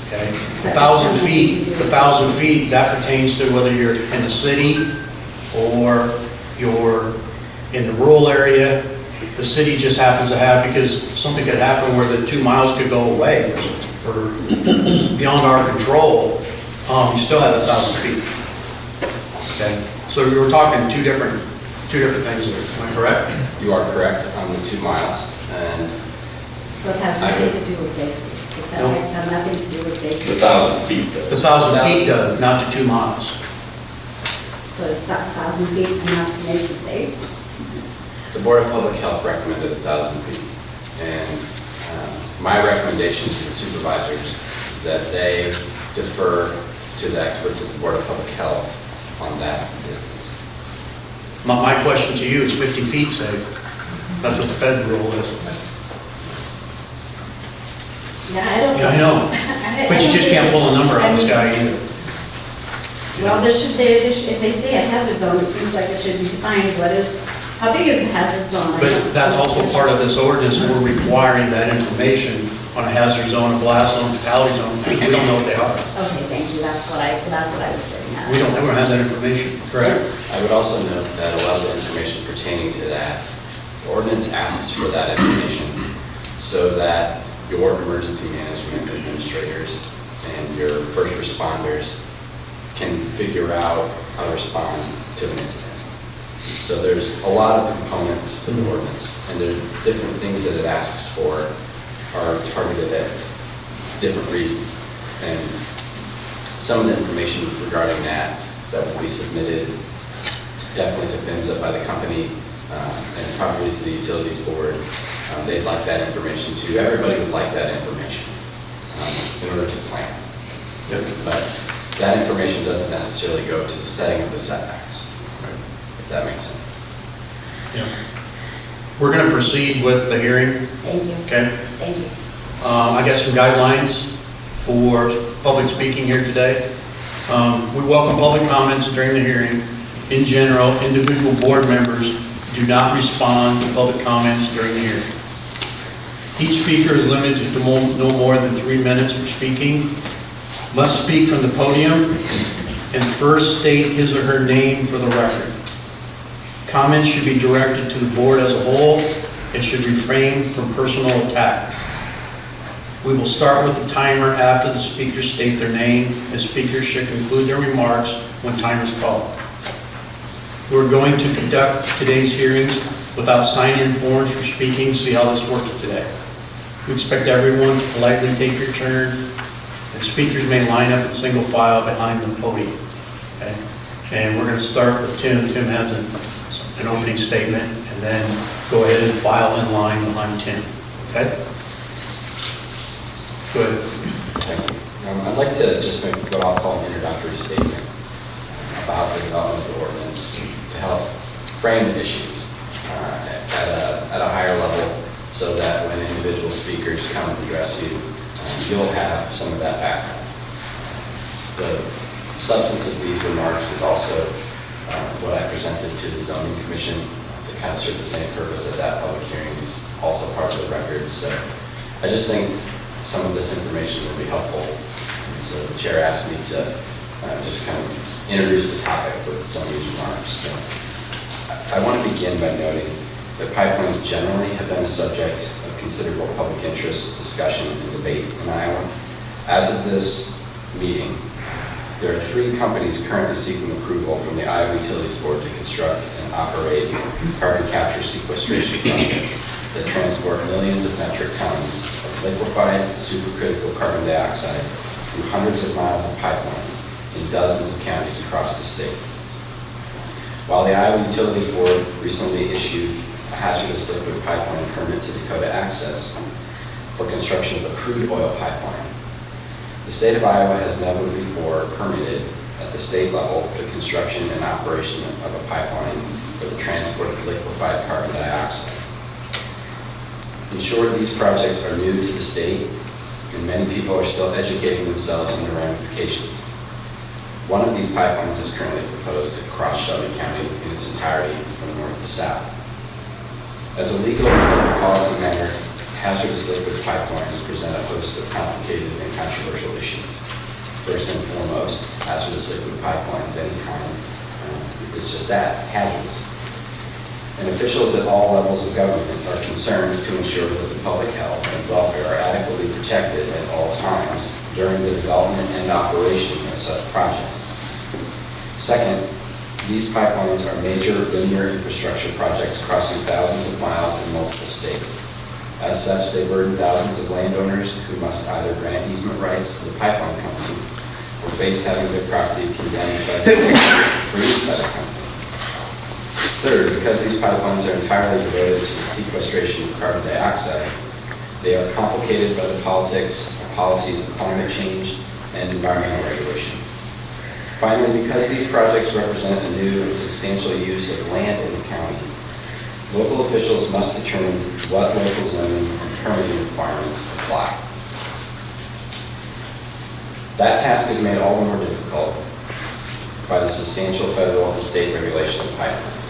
Okay? The 1,000 feet, that pertains to whether you're in the city or you're in the rural area. The city just happens to have, because something could happen where the 2 miles could go away for beyond our control, you still have 1,000 feet. Okay, so we were talking two different things there. Am I correct? You are correct on the 2 miles, and So it has nothing to do with safety. The setbacks have nothing to do with safety. The 1,000 feet does. The 1,000 feet does, not the 2 miles. So it's 1,000 feet enough to make you safe? the Board of Public Health recommended 1,000 feet. And my recommendation to the supervisors is that they defer to the experts at the Board of Public Health on that distance. My question to you is 50 feet safe. That's what the federal rule is. Yeah, I don't. Yeah, I know. But you just can't pull a number out of the sky either. Well, if they say a hazard zone, it seems like it should be defined. How big is the hazard zone? But that's also part of this ordinance. We're requiring that information on a hazard zone, a blast zone, fatality zone, because we don't know what they are. Okay, thank you. That's what I was getting at. We don't have that information, correct? I would also note that a lot of the information pertaining to that ordinance asks for that information so that your emergency management administrators and your first responders can figure out how to respond to an incident. So there's a lot of components to the ordinance, and there's different things that it asks for are targeted at different reasons. And some of the information regarding that will be submitted definitely to PHMSA by the company and probably to the Utilities Board. They'd like that information too. Everybody would like that information in order to plan. But that information doesn't necessarily go to the setting of the setbacks, if that makes sense. Yeah. We're going to proceed with the hearing. Thank you. Okay. Thank you. I got some guidelines for public speaking here today. We welcome public comments during the hearing. In general, individual board members do not respond to public comments during the hearing. Each speaker is limited to no more than 3 minutes for speaking, must speak from the podium, and first state his or her name for the record. Comments should be directed to the board as a whole and should refrain from personal attacks. We will start with the timer after the speakers state their name, and speakers should conclude their remarks when time is called. We're going to conduct today's hearings without sign-in forms for speaking. See how this works today. We expect everyone to politely take your turn, and speakers may line up in single file behind the podium. Okay? And we're going to start with Tim. Tim has an opening statement, and then go ahead and file in line behind Tim. Okay? Good. Thank you. I'd like to just make what I'll call an introductory statement about the development of the ordinance to help frame the issues at a higher level so that when individual speakers come and address you, you'll have some of that background. The substance of these remarks is also what I presented to the zoning commission to kind of serve the same purpose that that public hearing is also part of the record. So I just think some of this information will be helpful. And so the chair asked me to just kind of introduce the topic with some of these remarks. So I want to begin by noting that pipelines generally have been a subject of considerable public interest, discussion, and debate in Iowa. As of this meeting, There are 3 companies currently seeking approval from the Iowa Utilities Board to construct and operate carbon capture sequestration projects that transport millions of metric tons of liquefied supercritical carbon dioxide through hundreds of miles of pipeline in dozens of counties across the state. While the Iowa Utilities Board recently issued a hazardous liquid pipeline permit to Dakota Access for construction of a crude oil pipeline, the state of Iowa has never before permitted at the state level the construction and operation of a pipeline for the transport of liquefied carbon dioxide. In short, these projects are new to the state, and many people are still educating themselves on the ramifications. One of these pipelines is currently proposed to cross Shelby County in its entirety from north to south. As a legal and public policy matter, hazardous liquid pipelines present a host of complicated and controversial issues. First and foremost, hazardous liquid pipelines, any kind, it's just that, hazardous. And officials at all levels of government are concerned to ensure that the public health and welfare are adequately protected at all times during the development and operation of such projects. Second, these pipelines are major linear infrastructure projects crossing thousands of miles in multiple states. As such, they burden thousands of landowners who must either grant easement rights to the pipeline company or face having their property condemned by the state or used by the company. Third, because these pipelines are entirely devoted to the sequestration of carbon dioxide, they are complicated by the politics and policies of climate change and environmental regulation. Finally, because these projects represent a new and substantial use of land in the county, local officials must determine what local zoning and permitting requirements apply. That task is made all the more difficult by the substantial federal and state regulation of pipelines.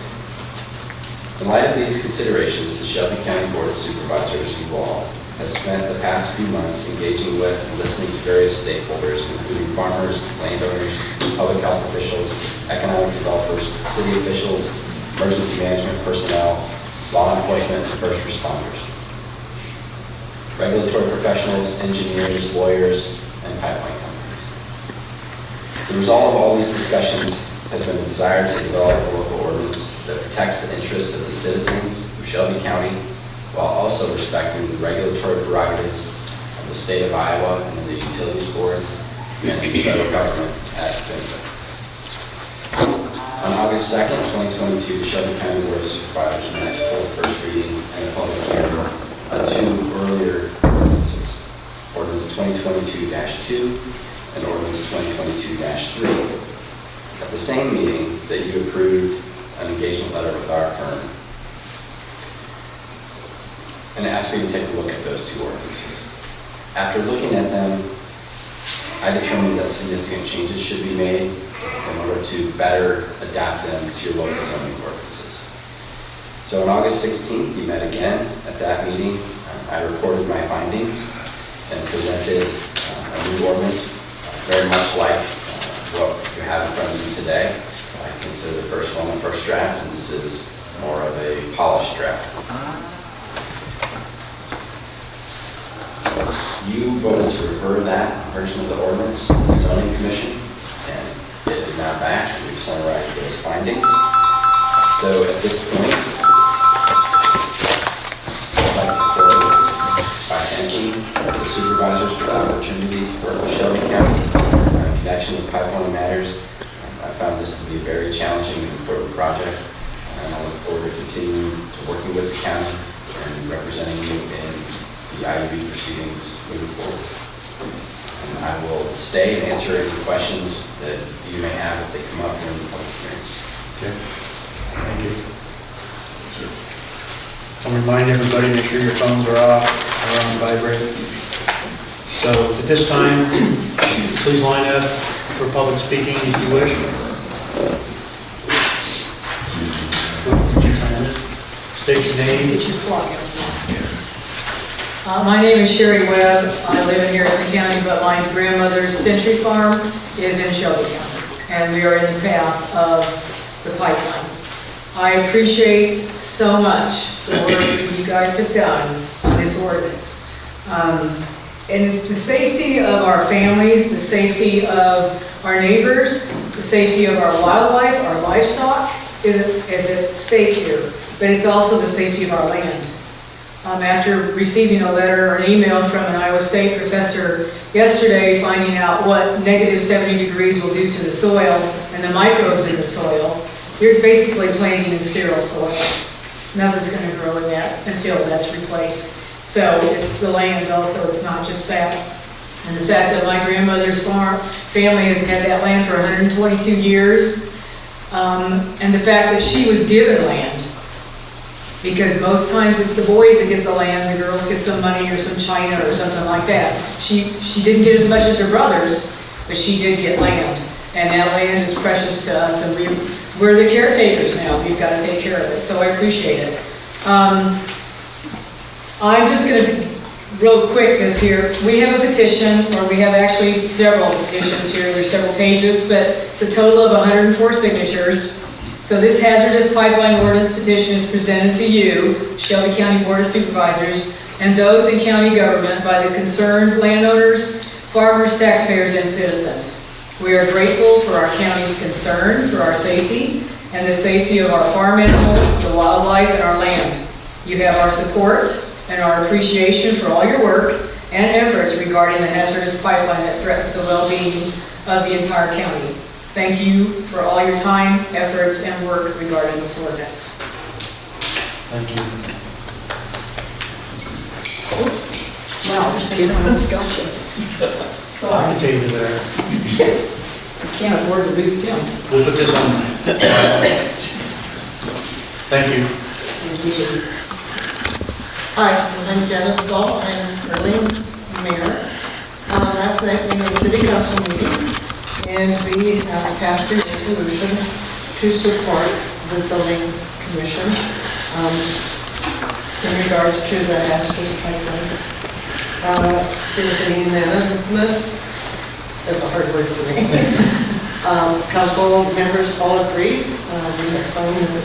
In light of these considerations, the Shelby County Board of Supervisors, you all, has spent the past few months engaging with and listening to various stakeholders, including farmers, landowners, public health officials, economic developers, city officials, emergency management personnel, law enforcement, and first responders, regulatory professionals, engineers, lawyers, and pipeline companies. The result of all these discussions has been a desire to develop a local ordinance that protects the interests of the citizens of Shelby County while also respecting the regulatory prerogatives of the state of Iowa and the Utilities Board and the federal government at PHMSA. On August 2nd, 2022, the Shelby County Board of Supervisors met for the first reading and a public hearing on 2 earlier ordinances, Ordinance 2022-2 and Ordinance 2022-3. At the same meeting that you approved an engagement letter with our firm and asked me to take a look at those 2 ordinances. After looking at them, I determined that significant changes should be made in order to better adapt them to your local zoning ordinances. So on August 16th, we met again. At that meeting, I reported my findings and presented a new ordinance, very much like what you have in front of you today. I consider the first one the first draft, and this is more of a polished draft. You voted to refer that version of the ordinance to the zoning commission, and it is now back. We've summarized those findings. So at this point, I'd like to close by thanking the supervisors for the opportunity to work with Shelby County in connection with pipeline matters. I found this to be a very challenging and important project, and I look forward to continuing to working with the county and representing you in the IUB proceedings moving forward. And I will stay and answer any questions that you may have if they come up during the public hearing. Okay, thank you. I'll remind everybody, make sure your phones are off or on vibrate. So at this time, please line up for public speaking if you wish. Would you come in? State your name. Get your clock out. My name is Sherry Webb. I live in Harrison County, but my grandmother's Century Farm is in Shelby County, and we are in the path of the pipeline. I appreciate so much the work that you guys have done on this ordinance. And it's the safety of our families, the safety of our neighbors, the safety of our wildlife, our livestock is at stake here. But it's also the safety of our land. After receiving a letter or an email from an Iowa State professor yesterday finding out what negative 70 degrees will do to the soil and the microbes in the soil, you're basically planting in sterile soil. Nothing's going to grow in that until that's replaced. So it's the land also, it's not just that. And the fact that my grandmother's family has had that land for 122 years, and the fact that she was given land, because most times it's the boys that get the land, the girls get some money or some china or something like that. She didn't get as much as her brothers, but she did get land. And that land is precious to us, and we're the caretakers now. We've got to take care of it, so I appreciate it. I'm just going to, real quick this here, we have a petition, or we have actually several petitions here, there's several pages, but it's a total of 104 signatures. So this hazardous pipeline ordinance petition is presented to you, Shelby County Board of Supervisors, and those in county government by the concerned landowners, farmers, taxpayers, and citizens. We are grateful for our county's concern for our safety and the safety of our farm animals, the wildlife, and our land. You have our support and our appreciation for all your work and efforts regarding the hazardous pipeline that threatens the well-being of the entire county. Thank you for all your time, efforts, and work regarding this ordinance. Thank you. Oops. Wow, Tim's got you. Sorry. Potato there. I can't afford to lose Tim. We'll put this on. Thank you. Hi, I'm Janice Ball, I'm Harlan's mayor. Last night we had a city council meeting, and we passed a resolution to support the zoning commission in regards to the hazardous pipeline. There was an unanimous, that's a hard word for me. Council members all agreed. We have signed the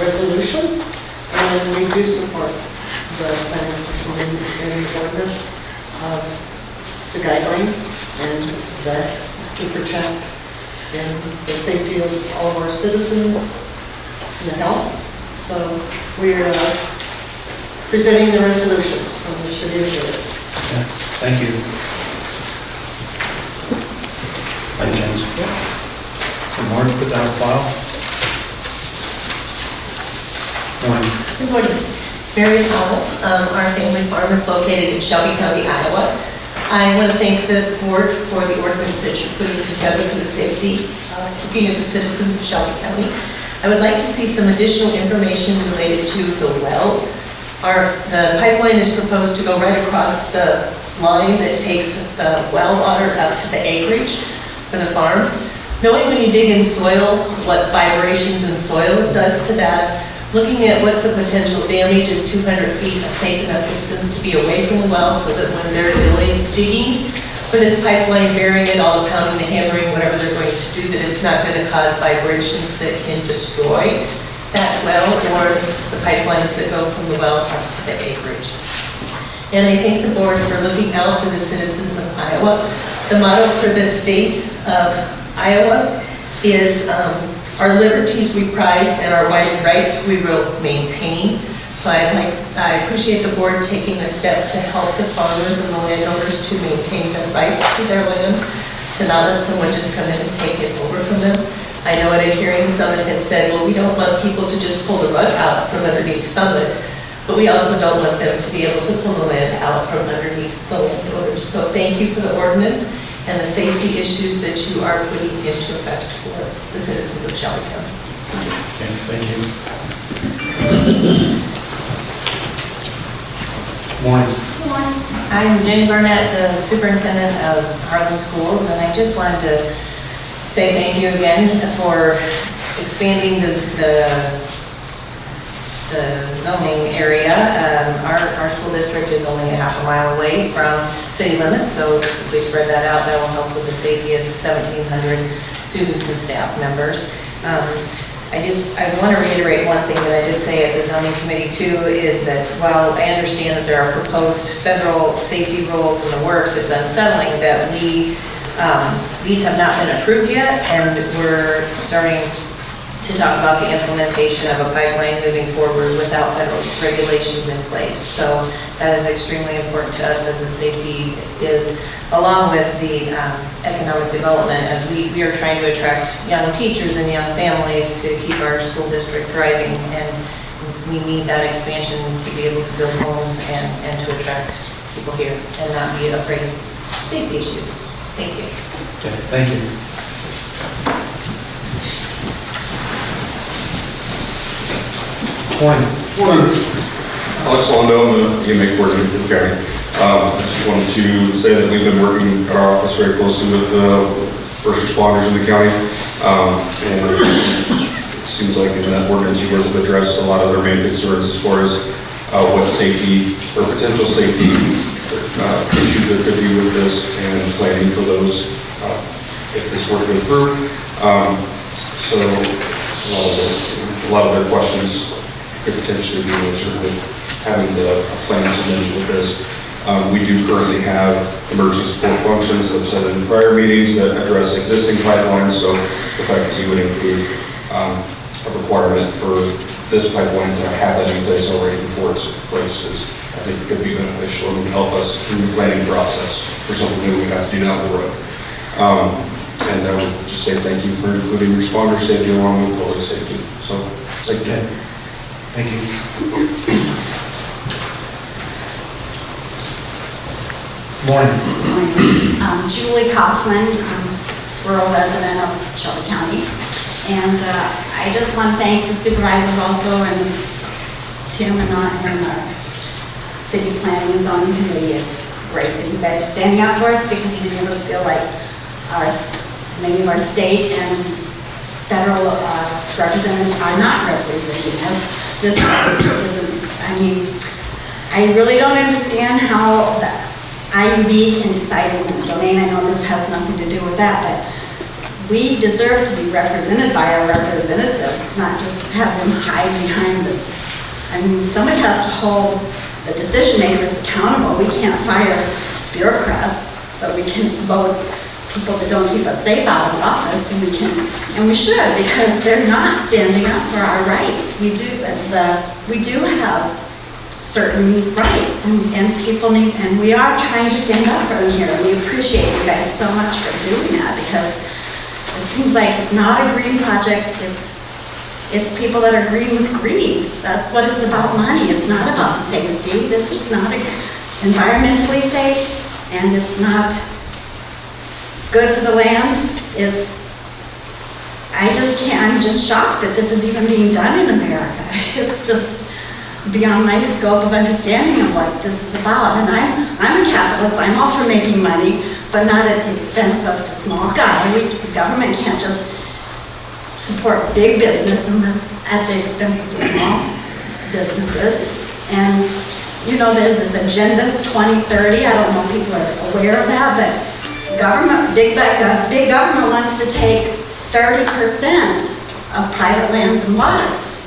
resolution, and we do support the planning commission and the ordinance of the guidelines and that to protect and the safety of all of our citizens and the health. So we're presenting the resolution from the city of Shelby. Thank you. Thank you, James. Good morning, put that on file. Morning. Good morning. Mary Powell. Our family farm is located in Shelby County, Iowa. I want to thank the board for the ordinance that you're putting together for the safety looking at the citizens of Shelby County. I would like to see some additional information related to the well. The pipeline is proposed to go right across the line that takes the well water up to the acreage for the farm. Knowing when you dig in soil, what vibrations in soil does to that, looking at what's the potential damage, is 200 feet a safe enough distance to be away from the well so that when they're digging for this pipeline, burying it, all the pounding, the hammering, whatever they're going to do, that it's not going to cause vibrations that can destroy that well or the pipelines that go from the well up to the acreage. And I thank the board for looking out for the citizens of Iowa. The motto for the state of Iowa is our liberties we prize and our rights we will maintain. So I appreciate the board taking a step to help the farmers and the landowners to maintain their rights to their land, to not let someone just come in and take it over from them. I know at a hearing someone had said, well, we don't want people to just pull the rug out from underneath Summit, but we also don't want them to be able to pull the land out from underneath the landowners. So thank you for the ordinance and the safety issues that you are putting into effect for the citizens of Shelby County. Okay, thank you. Morning. I'm Jenny Burnett, the superintendent of Harlan Schools, and I just wanted to say thank you again for expanding the zoning area. Our school district is only a half a mile away from city limits, so if we spread that out, that will help with the safety of 1,700 students and staff members. I want to reiterate one thing that I did say at the zoning committee too, is that while I understand that there are proposed federal safety rules in the works, it's unsettling that these have not been approved yet, and we're starting to talk about the implementation of a pipeline moving forward without federal regulations in place. So that is extremely important to us, as the safety is, along with the economic development, as we are trying to attract young teachers and young families to keep our school district thriving, and we need that expansion to be able to build homes and to attract people here and not be afraid of safety issues. Thank you. Okay, thank you. Morning. Alex Londo, I'm the EMA coordinator for the county. I just wanted to say that we've been working at our office very closely with first responders in the county. And it seems like in that ordinance you guys have addressed a lot of their main concerns as far as what safety or potential safety issues there could be with this, and planning for those if this were to go through. So a lot of their questions could potentially be answered with having a plan submitted with this. We do currently have emergency support functions, as I've said in prior meetings, that address existing pipelines. So the fact that you would include a requirement for this pipeline to have that in place already before it's placed is, I think, could be beneficial and would help us through the planning process for something that we have to do down the road. And I would just say thank you for including responder safety along with public safety. So, thank you. Thank you. Morning. Julie Kaufman, rural resident of Shelby County. And I just want to thank the supervisors also, and Tim and the city planning and zoning committee. It's great that you guys are standing up for us, because many of us feel like many of our state and federal representatives are not representing us. This isn't, I mean, I really don't understand how the IUB can decide in the domain. I know this has nothing to do with that, but we deserve to be represented by our representatives, not just have them hide behind the, I mean, somebody has to hold the decision makers accountable. We can't fire bureaucrats, but we can vote people that don't keep us safe out of office, and we should, because they're not standing up for our rights. We do have certain rights, and people need, and we are trying to stand up for them here. We appreciate you guys so much for doing that, because it seems like it's not a green project. It's people that are green with greed. That's what it's about, money. It's not about safety. This is not environmentally safe, and it's not good for the land. I'm just shocked that this is even being done in America. It's just beyond my scope of understanding of what this is about. And I'm a capitalist. I'm all for making money, but not at the expense of the small guy. The government can't just support big business at the expense of the small businesses. And you know, there's this agenda 2030. I don't know if people are aware of that, but big government wants to take 30% of private lands and waters.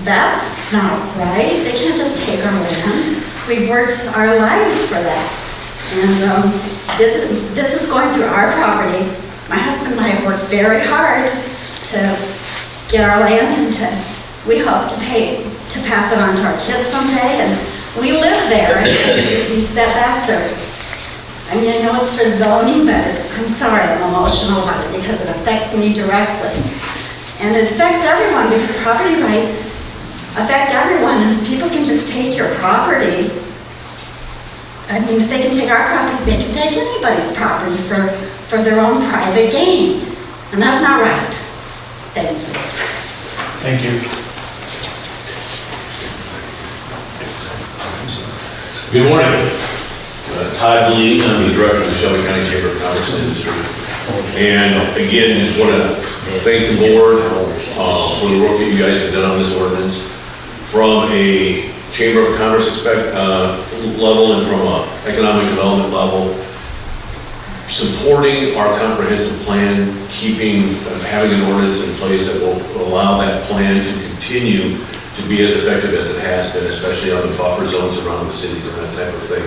That's not right. They can't just take our land. We've worked our lives for that. And this is going through our property. My husband and I have worked very hard to get our land, and we hope to pass it on to our kids someday. And we live there, and these setbacks are, I mean, I know it's for zoning, but I'm sorry, I'm emotional about it, because it affects me directly. And it affects everyone, because property rights affect everyone, and people can just take your property. I mean, if they can take our property, they can take anybody's property for their own private gain. And that's not right. Thank you. Thank you. Good morning. Todd Lee, I'm the director of the Shelby County Chamber of Commerce and Industry. And again, just want to thank the board for the work that you guys have done on this ordinance. From a Chamber of Commerce level and from an economic development level, supporting our comprehensive plan, having an ordinance in place that will allow that plan to continue to be as effective as it has been, especially on the buffer zones around the cities and that type of thing.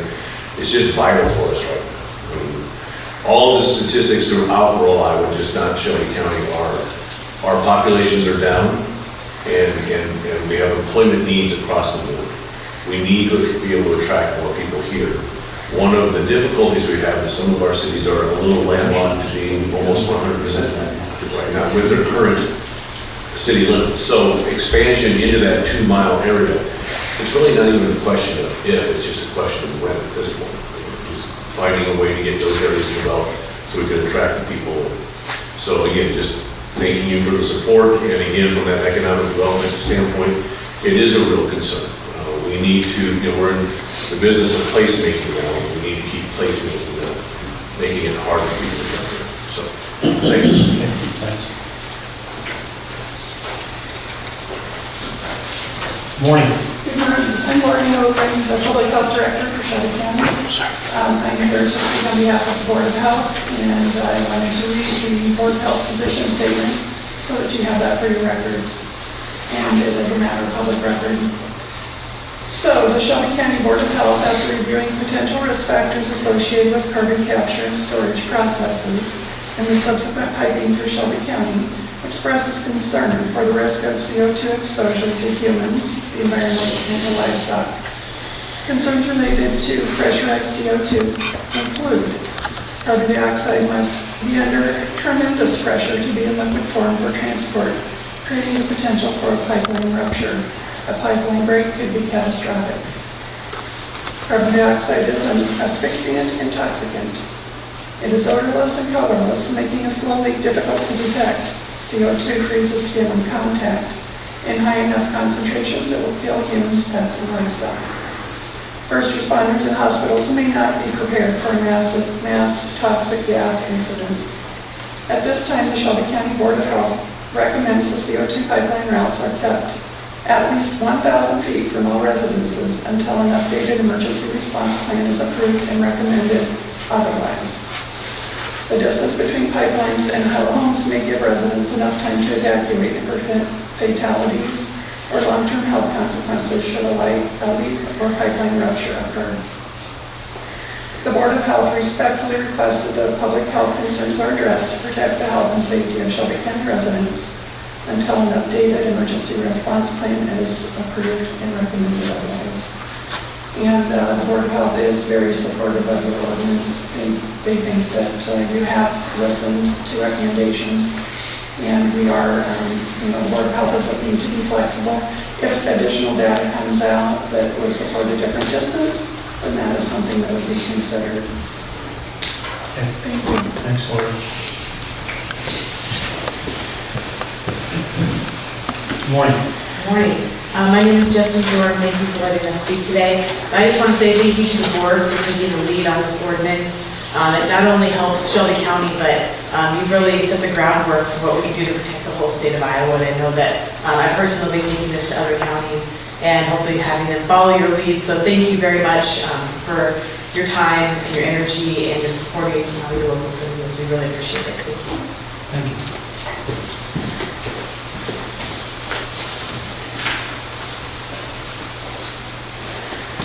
It's just vital for us right now. I mean, all of the statistics throughout rural Iowa, just not Shelby County, our populations are down, and we have employment needs across the board. We need to be able to attract more people here. One of the difficulties we have is some of our cities are a little landlocked to being almost 100% right now with their current city limits. So expansion into that 2-mile area, it's really not even a question of if, it's just a question of when at this point. Just finding a way to get those areas developed so we can attract the people. So again, just thanking you for the support, and again, from that economic development standpoint, it is a real concern. We need to, we're in the business of placemaking now. We need to keep placemaking now, making it hard for people to get there. So, thanks. Thanks. Morning. Good morning. I'm Lauren Hogan, the Public Health Director for Shelby County. I'm here to speak on behalf of the Board of Health, and I wanted to read the Board of Health position statement so that you have that for your records, and it is a matter of public record. So, the Shelby County Board of Health, after reviewing potential risk factors associated with carbon capture and storage processes and the subsequent piping through Shelby County, expresses concern for the risk of CO2 exposure to humans, the environment, and the livestock. Concerns related to pressurized CO2 include carbon dioxide must be under tremendous pressure to be in liquid form for transport, creating the potential for a pipeline rupture. A pipeline break could be catastrophic. Carbon dioxide is an asphyxiant intoxicant. It is odorless and colorless, making a slow leak difficult to detect. CO2 freezes skin on contact. In high enough concentrations, it will kill humans, pets, and livestock. First responders and hospitals may not be prepared for a mass toxic gas incident. At this time, the Shelby County Board of Health recommends the CO2 pipeline routes are kept at least 1,000 feet from all residences until an updated emergency response plan is approved and recommended otherwise. The distance between pipelines and homes may give residents enough time to evacuate and prevent fatalities or long-term health consequences should a leak or pipeline rupture occur. The Board of Health respectfully requests that the public health concerns are addressed to protect the health and safety of Shelby County residents until an updated emergency response plan is approved and recommended otherwise. And the Board of Health is very supportive of the ordinance, and they think that you have listened to recommendations, and we are, the Board of Health is looking to be flexible. If additional data comes out that would support a different distance, then that is something that would be considered. Okay. Thank you. Thanks, Laura. Morning. Morning. My name is Justin Zorn. Thank you for letting us speak today. I just want to say thank you to the board for taking the lead on this ordinance. It not only helps Shelby County, but you've really set the groundwork for what we can do to protect the whole state of Iowa. And I know that I personally been taking this to other counties and hopefully having them follow your lead. So thank you very much for your time and your energy and just supporting your local citizens. We really appreciate it. Thank you. Thank you.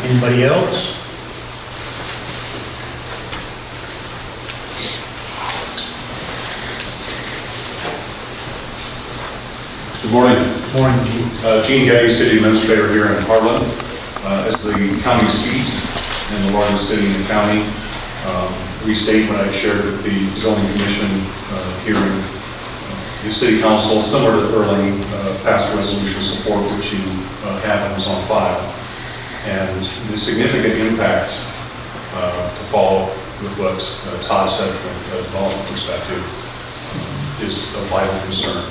Anybody else? Good morning. Morning, Gene. Gene Getty, City Administrator here in Harlan. As the county seat and the largest city in the county, restate what I shared with the zoning commission hearing. The city council, similar to Erling, passed a resolution support which you have and was on file. And the significant impact to follow with what Todd said from a development perspective is a vital concern.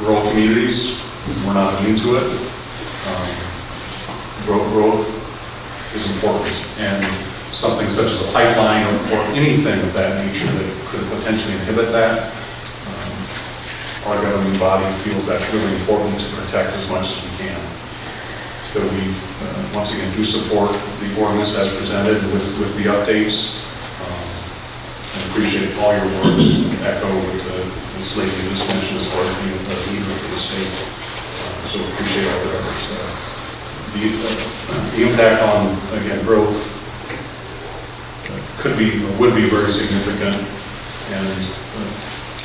Rural communities, we're not immune to it. Growth is important, and something such as a pipeline or anything of that nature that could potentially inhibit that, our governing body feels that's really important to protect as much as we can. So we, once again, do support the ordinance as presented with the updates. appreciate all your work, echo what this lady just mentioned as far as being a leader for the state. So appreciate all their efforts there. The impact on, again, growth would be very significant, and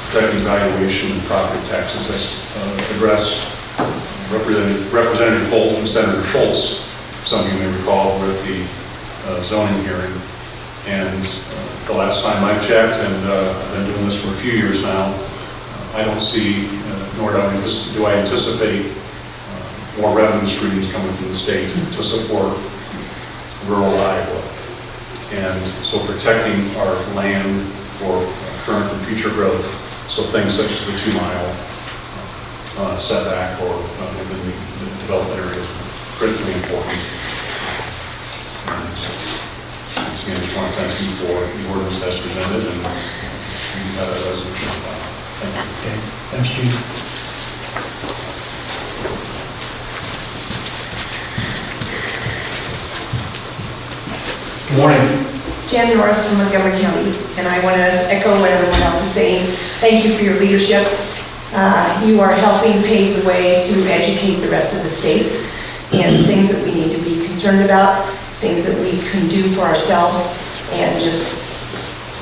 affecting valuation and property taxes. That's addressed Representative Holt and Senator Schultz, some of you may recall, were at the zoning hearing. And the last time I checked, and I've been doing this for a few years now, I don't see, nor do I anticipate more revenue streams coming from the state to support rural Iowa. And so protecting our land for current and future growth, so things such as the 2-mile setback or within the development area is critically important. And once again, I just want to thank you for the ordinance as presented and that resolution. Thank you. Okay, thanks, Chief. Good morning. Jan Norris from Montgomery County, and I want to echo what everyone else is saying. Thank you for your leadership. You are helping pave the way to educate the rest of the state and things that we need to be concerned about, things that we can do for ourselves, and just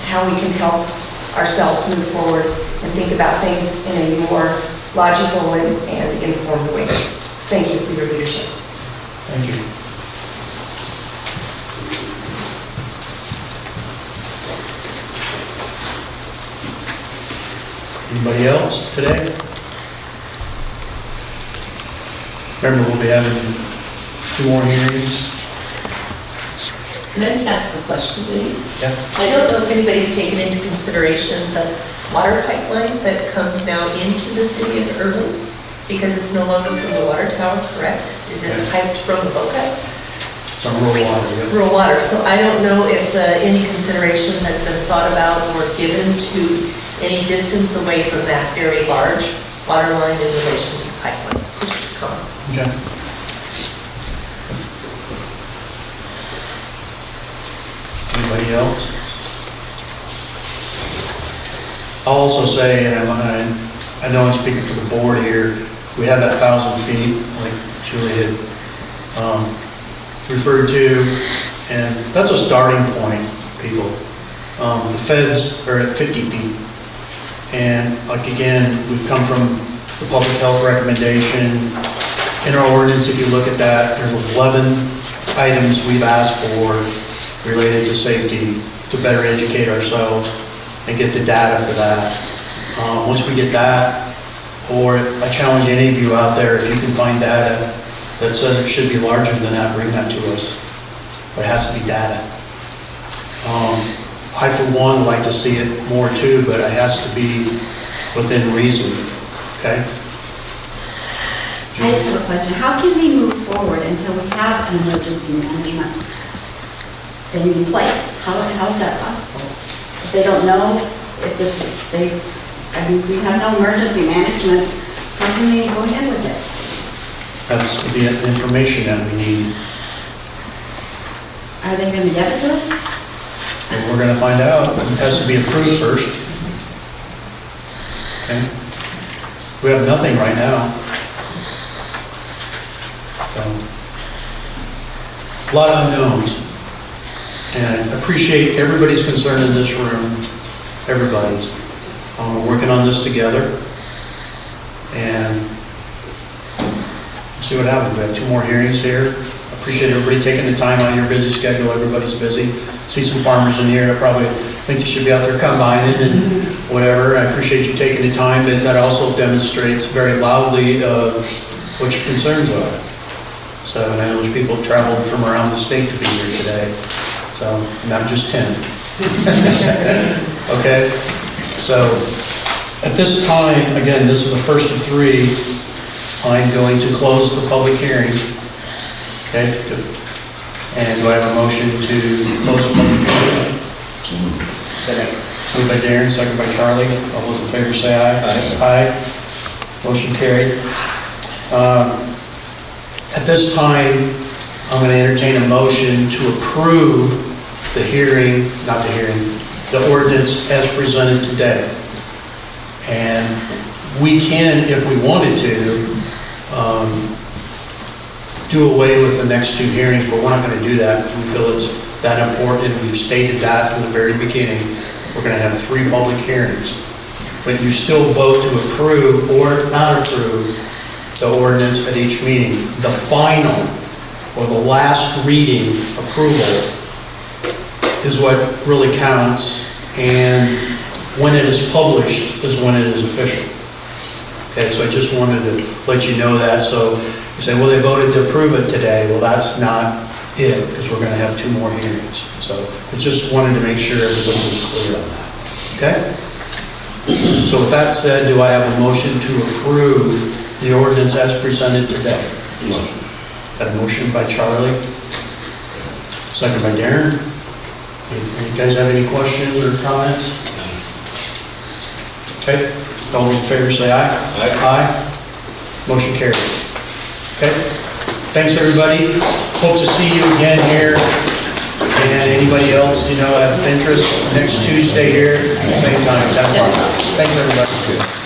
how we can help ourselves move forward and think about things in a more logical and informed way. Thank you for your leadership. Thank you. Anybody else today? Remember, we'll be having 2 more hearings. Can I just ask a question, please? Yeah. I don't know if anybody's taken into consideration the water pipeline that comes now into the city of Irving, because it's no longer from the water tower, correct? Is it piped from the Boca? It's on rural water, yeah. Rural water. So I don't know if any consideration has been thought about or given to any distance away from that very large water line in relation to the pipeline. So just a comment. Okay. Anybody else? I'll also say, and I know I'm speaking for the board here, we have that 1,000 feet, like Julie had referred to, and that's a starting point, people. The feds are at 50 feet. And like again, we've come from the public health recommendation. In our ordinance, if you look at that, there's 11 items we've asked for related to safety to better educate ourselves and get the data for that. Once we get that, or I challenge any of you out there, if you can find data that says it should be larger than that, bring that to us. But it has to be data. I, for one, would like to see it more too, but it has to be within reason, okay? I just have a question. How can we move forward until we have an emergency management thing in place? How is that possible? If they don't know if this is safe, I mean, we have no emergency management, how can they go ahead with it? That's the information that we need. Are they going to give it to us? And we're gonna find out. It has to be approved first. Okay? We have nothing right now. So, a lot of unknowns. And I appreciate everybody's concern in this room, everybody's. We're working on this together. And we'll see what happens. We have 2 more hearings here. Appreciate everybody taking the time out of your busy schedule. Everybody's busy. See some farmers in here that probably think you should be out there combining and whatever. I appreciate you taking the time, but that also demonstrates very loudly what your concerns are. So, and I know there's people traveling from around the state to be here today. So, not just 10. Okay? So, at this time, again, this is the first of 3. I'm going to close the public hearing. Okay, good. And do I have a motion to close the public hearing? Second. Moved by Darren, second by Charlie. All those in favor say aye. Aye. Motion carried. At this time, I'm going to entertain a motion to approve the hearing, not the hearing, the ordinance as presented today. And we can, if we wanted to, do away with the next two hearings, but we're not going to do that because we feel it's that important. We've stated that from the very beginning. We're going to have 3 public hearings. But you still vote to approve or not approve the ordinance at each meeting. The final or the last reading approval is what really counts, and when it is published is when it is official. Okay, so I just wanted to let you know that. So you say, well, they voted to approve it today. Well, that's not it, because we're going to have 2 more hearings. So I just wanted to make sure everybody was clear on that. Okay? So with that said, do I have a motion to approve the ordinance as presented today? Motion. Got a motion by Charlie, second by Darren. You guys have any questions or comments? Okay, all those in favor say aye. Aye. Motion carries. Okay, thanks everybody. Hope to see you again here. And anybody else, have interest, next Tuesday here, same time, 10 o'clock. Thanks everybody.